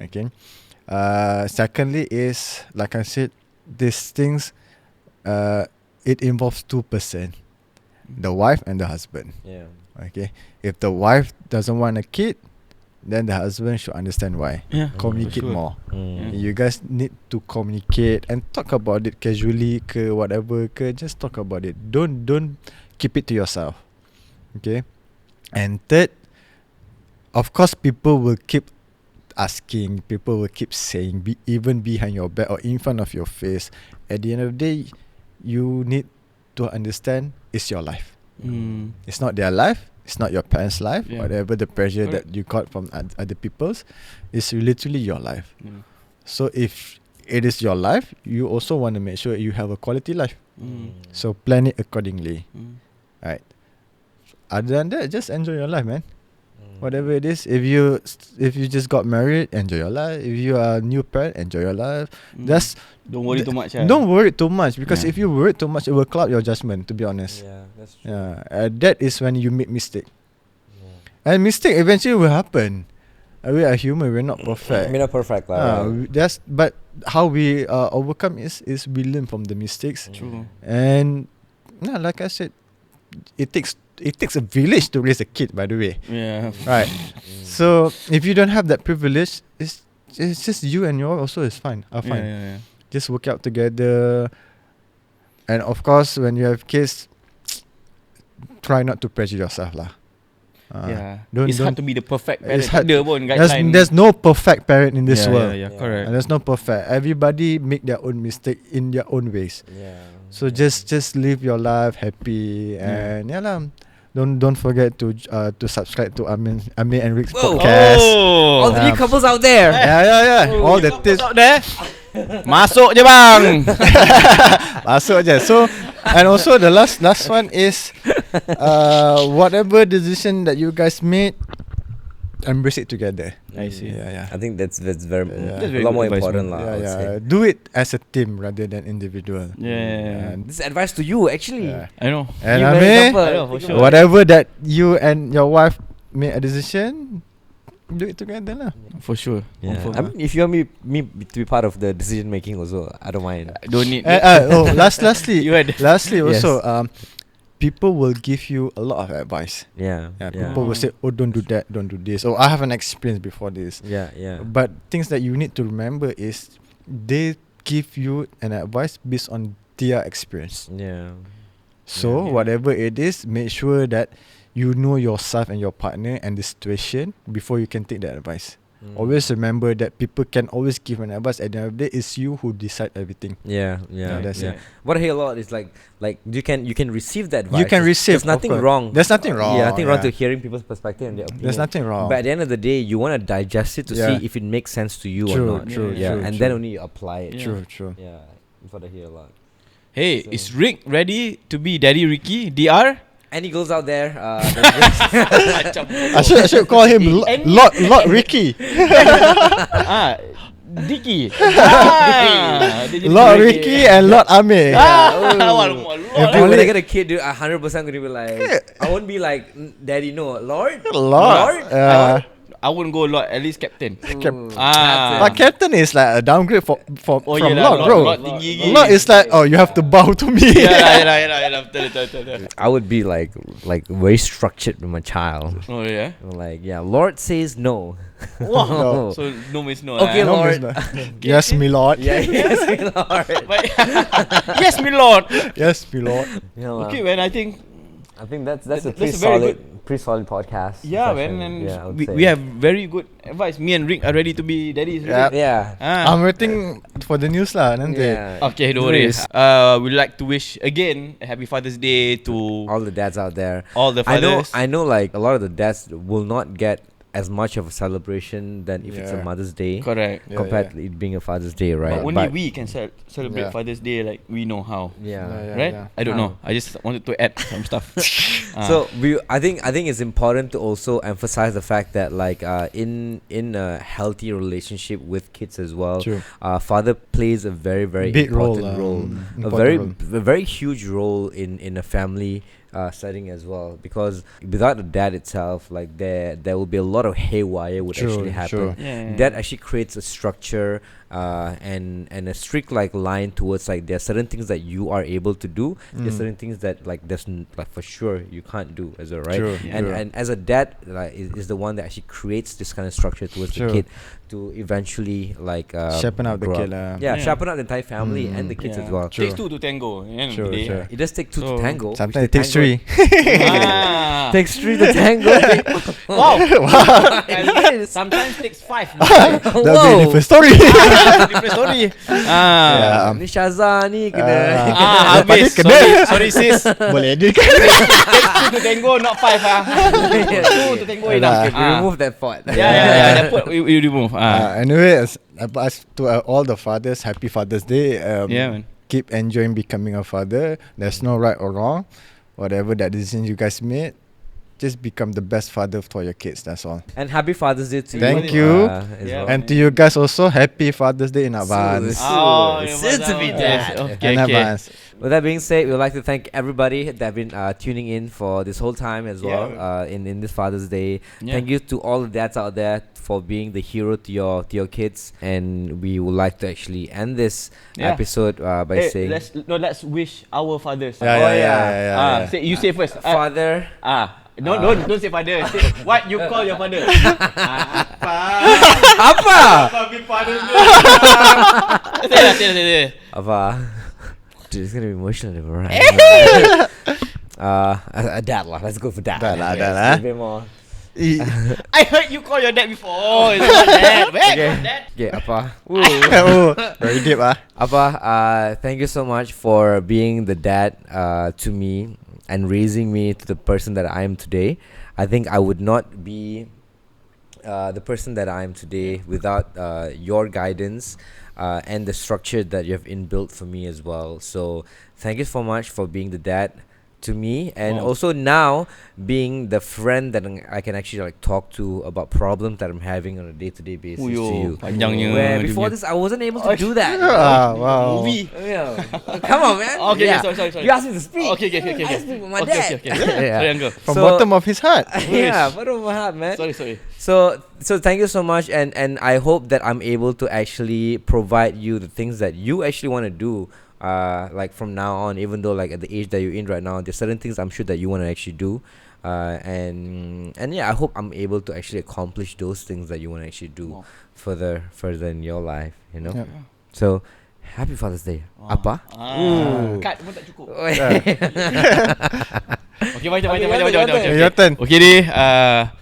Okay. Secondly is, like I said, these things, it involves 2%, the wife and the husband. Okay, if the wife doesn't want a kid, then the husband should understand why. Communicate more. You guys need to communicate and talk about it casually, whatever. Just talk about it. Don't keep it to yourself. Okay. And third, of course, people will keep asking. People will keep saying, even behind your back or in front of your face. At the end of the day, you need to understand it's your life. It's not their life. It's not your parents' life. Whatever the pressure that you got from other people's, it's literally your life. So if it is your life, you also want to make sure you have a quality life. So plan it accordingly. Right. Other than that, just enjoy your life, man. Whatever it is, if you just got married, enjoy your life. If you are a new parent, enjoy your life. Don't worry too much. Don't worry too much, because if you worry too much, it will cloud your judgment, to be honest. That's true. That is when you make mistake. And mistake eventually will happen. We are human. We're not perfect. We're not perfect, but how we overcome is we learn from the mistakes. True. And like I said, it takes a village to raise a kid, by the way. Right. So if you don't have that privilege, it's just you and your also is fine. Fine. Just work out together. And of course, when you have kids, try not to pressure yourself lah. It's hard to be the perfect parent. There's no perfect parent in this world. Correct. And there's no perfect. Everybody make their own mistake in their own ways. So just live your life happy and don't forget to subscribe to Amin and Rick's podcast. All the new couples out there. All the tips out there. Masuk je bang. Masuk je. So, and also the last one is whatever decision that you guys made, embrace it together. I see. I think that's very that's a lot more important lah. Do it as a team rather than individual. This is advice to you actually. I know. And I mean, for sure. whatever that you and your wife made a decision, do it together lah. For sure. I mean, if you want me to be part of the decision making also, I don't mind. Don't need. Lastly, Yes. also, people will give you a lot of advice. People will say, "Oh, don't do that, don't do this." Oh, I have an experience before this. But things that you need to remember is they give you an advice based on their experience. So whatever it is, make sure that you know yourself and your partner and the situation before you can take that advice. Always remember that people can always give an advice. At the end of the day, it's you who decide everything. That's it. What I hear a lot is like you can receive that advice. You can receive. There's nothing wrong. There's nothing wrong. Nothing wrong to hearing people's perspective and their opinion. There's nothing wrong. But at the end of the day, you want to digest it to see if it makes sense to you or not. True. And then only you apply it. True. Yeah, that's what I hear a lot. Hey, is Rick ready to be Daddy Ricky? DR? Any girls out there? I should call him Lord Ricky. Dicky. Lord Ricky and Lord Amir. If you want to get a kid, dude, 100% gonna be like, I won't be like, Daddy, no, Lord. I wouldn't go Lord, at least Captain. But Captain is like a downgrade from Lord, bro. Lord is like, you have to bow to me. I would be like very structured with my child. Oh yeah. Like Lord says no. Wow. So no means no. Okay, Lord. Yes, me Lord. Yes, me Lord. Yes, me Lord. Yes, me Lord. Okay, man. I think I think that's a That's pretty a very solid podcast. Yeah, session. man. And Yeah, I would say. we have very good advice. Me and Rick are ready to be daddies. Yeah. Yeah. I'm waiting for the news lah. Nanti. Yeah. Okay, don't worry. We'd like to wish again a happy Father's Day to All the dads out there. all the fathers. I know like a lot of the dads will not get as much of a celebration than if it's a Yeah. Mother's Day Correct. Yeah, compared to it being a Father's Day, right? But only we can celebrate Yeah. Father's Day like we know how. Yeah. Right? Yeah. I don't How? know. I just wanted to add some stuff. So I think it's important to also emphasize the fact that like in a healthy relationship with kids as well, True. father plays a very Big important role, a very huge role in a family setting as well, because without the dad itself, like there will be a lot of haywire would actually happen. Yeah. That actually creates a structure and a strict like line towards like there are certain things that you are able to do, there's certain things that like like for sure you can't do as well, right? True. Yeah. And as a dad, like is the one that actually creates this kind of structure towards the kid to eventually like Sharpen up the grow kid up. lah. Yeah, Yeah. sharpen up the entire family and the kids as well. True. Takes two to tango. End of the day. Sure. It does take two to So, tango. Sometimes which it takes the tango- 3. Ah. Takes 3 to tango. Wow. And sometimes takes 5. That'll be a different story. Different story. Ah. Ni Shazza ni kena. Habis. Sorry sis. Boleh edit kan? Takes 2 to tango, not 5 ah. 2 to tango enough. Okay, we remove that thought. Yeah. That part we remove. Anyway, as to all the fathers, happy Father's Day. Yeah, man. Keep enjoying becoming a father. There's no right or wrong. Whatever that decision you guys made, just become the best father for your kids. That's all. And happy Father's Day to you. Thank you. As Yeah. well. And to you guys also, happy Father's Day in advance. Soon to be dad. In advance. With that being said, we'd like to thank everybody that have been tuning in for this whole time as well in this Father's Day. Yeah. Thank you to all the dads out there for being the hero to your kids. And we would like to actually end this episode by saying, let's wish our fathers. Yeah. Say, you say first. Father. Don't say father. Say what you call your father. Apa? Happy Father's Day. Say. Apa? Dude, it's gonna be emotional, right? A dad lah. Let's go for dad. Dad lah. A bit more. I heard you call your dad before. It's not dad. Where? Dad? Okay, apa? Oh, very deep Apa, thank you so much for being the dad to me and raising me to the person that I am today. I think I would not be the person that I am today without your guidance and the structure that you have inbuilt for me as well. So thank you so much for being the dad to me, and also now being the friend that I can actually like talk to about problems that I'm having on a day-to-day basis to you. Panjangnya. Where before this I wasn't able to do that. Wow. Movie. Yeah. Come on, man. Okay, Yeah. sorry. You asked me to speak. Okay. I speak with my Okay. dad. Sorry, Uncle. From So- bottom of his heart. Yeah, bottom of my heart, man. Sorry. So thank you so much, and I hope that I'm able to actually provide you the things that you actually want to do. Like from now on, even though like at the age that you're in right now, there's certain things I'm sure that you want to actually do, and yeah, I hope I'm able to actually accomplish those things that you want to actually do further in your life, you know. Yeah. So happy Father's Day. Apa? Cut pun tak cukup. Okay, macam. Your turn. Okay deh,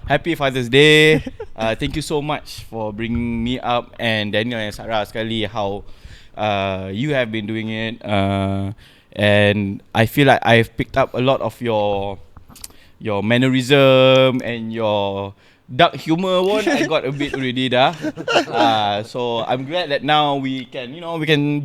happy Father's Day. Thank you so much for bringing me up, and Daniel and Sarah sekali how you have been doing it, and I feel like I've picked up a lot of your mannerism and your dark humor one. I got a bit already dah. So I'm glad that now we can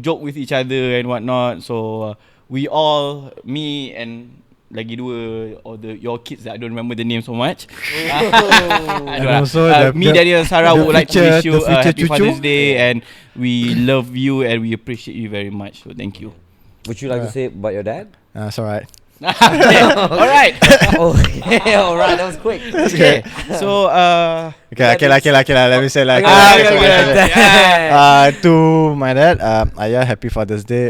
joke with each other and whatnot. So we all, me and lagi dua, or your kids that I don't remember the name so much. And also me, Daniel, and Sarah would like to wish you a happy future Father's cucu. Day, and we love you and we appreciate you very much. So thank you. Would you like to say about your dad? It's alright. Alright. Okay, alright, that was quick. Okay. So Okay. Let me say like. okay. To my dad, Ayah, happy Father's Day.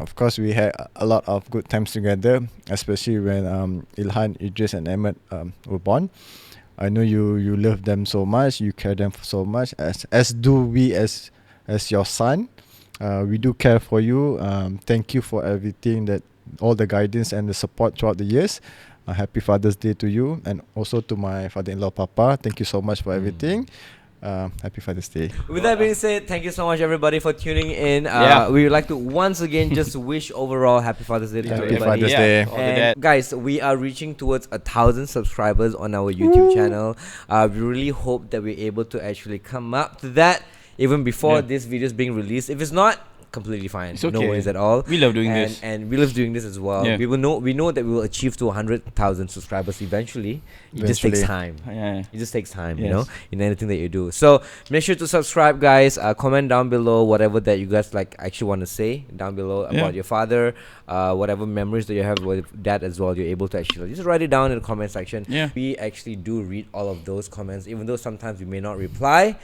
Of course, we had a lot of good times together, especially when Ilhan, Idris, and Ahmed were born. I know you love them so much, you care them so much, as do we as your son. We do care for you. Thank you for everything, that all the guidance and the support throughout the years. happy Father's Day to you, and also to my father-in-law, Papa. Thank you so much for everything. Happy Father's Day. With that being said, thank you so much everybody for tuning in. We would like to once again just wish overall happy Father's Day to Happy everybody. Father's Day. And guys, we are reaching towards 1,000 subscribers on our YouTube channel. We really hope that we're able to actually come up to that even before this video is being released. If it's not, completely fine. It's okay. No worries at all. We love doing this. And we love doing this as well. We know that we will achieve to 100,000 subscribers eventually. It just takes time. It just takes time, you know, in anything that you do. So make sure to subscribe, guys. Comment down below whatever that you guys like actually want to say down below about your father, whatever memories that you have with dad as well. You're able to actually just write it down in the comment section. We actually do read all of those comments, even though sometimes we may not reply.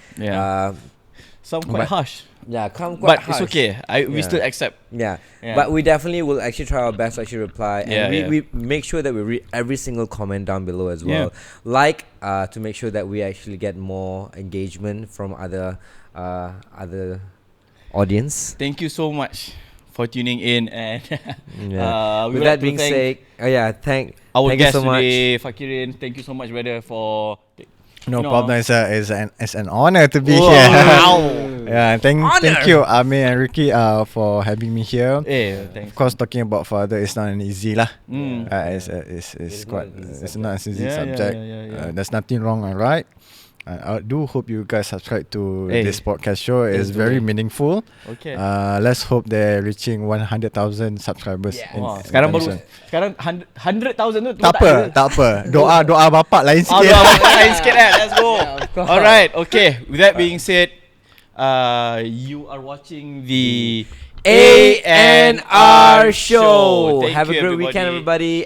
Some quite harsh. But it's okay. We still accept. But we definitely will actually try our best to actually reply. And we make sure that we read every single comment down below as well. To make sure that we actually get more engagement from other audience. Thank you so much for tuning in. And with that being said, thank our guest you so today, much. Fakirin. Thank you so much, brother, for... No problem. It's an honor to be here. Wow. Thank you, Ami and Ricky, for having me here. Thanks. Of course, talking about father is not an easy lah. It's not an easy subject. There's nothing wrong, alright. I do hope you guys subscribe to this podcast show. It's very meaningful. Let's hope they're reaching 100,000 subscribers. Sekarang 100,000 tu tak apa. Doa bapak lain sikit. Doa bapak lain sikit kan. Let's go. Alright, okay. With that being said, you are watching the ANR show. Thank Have a you, great weekend, everybody.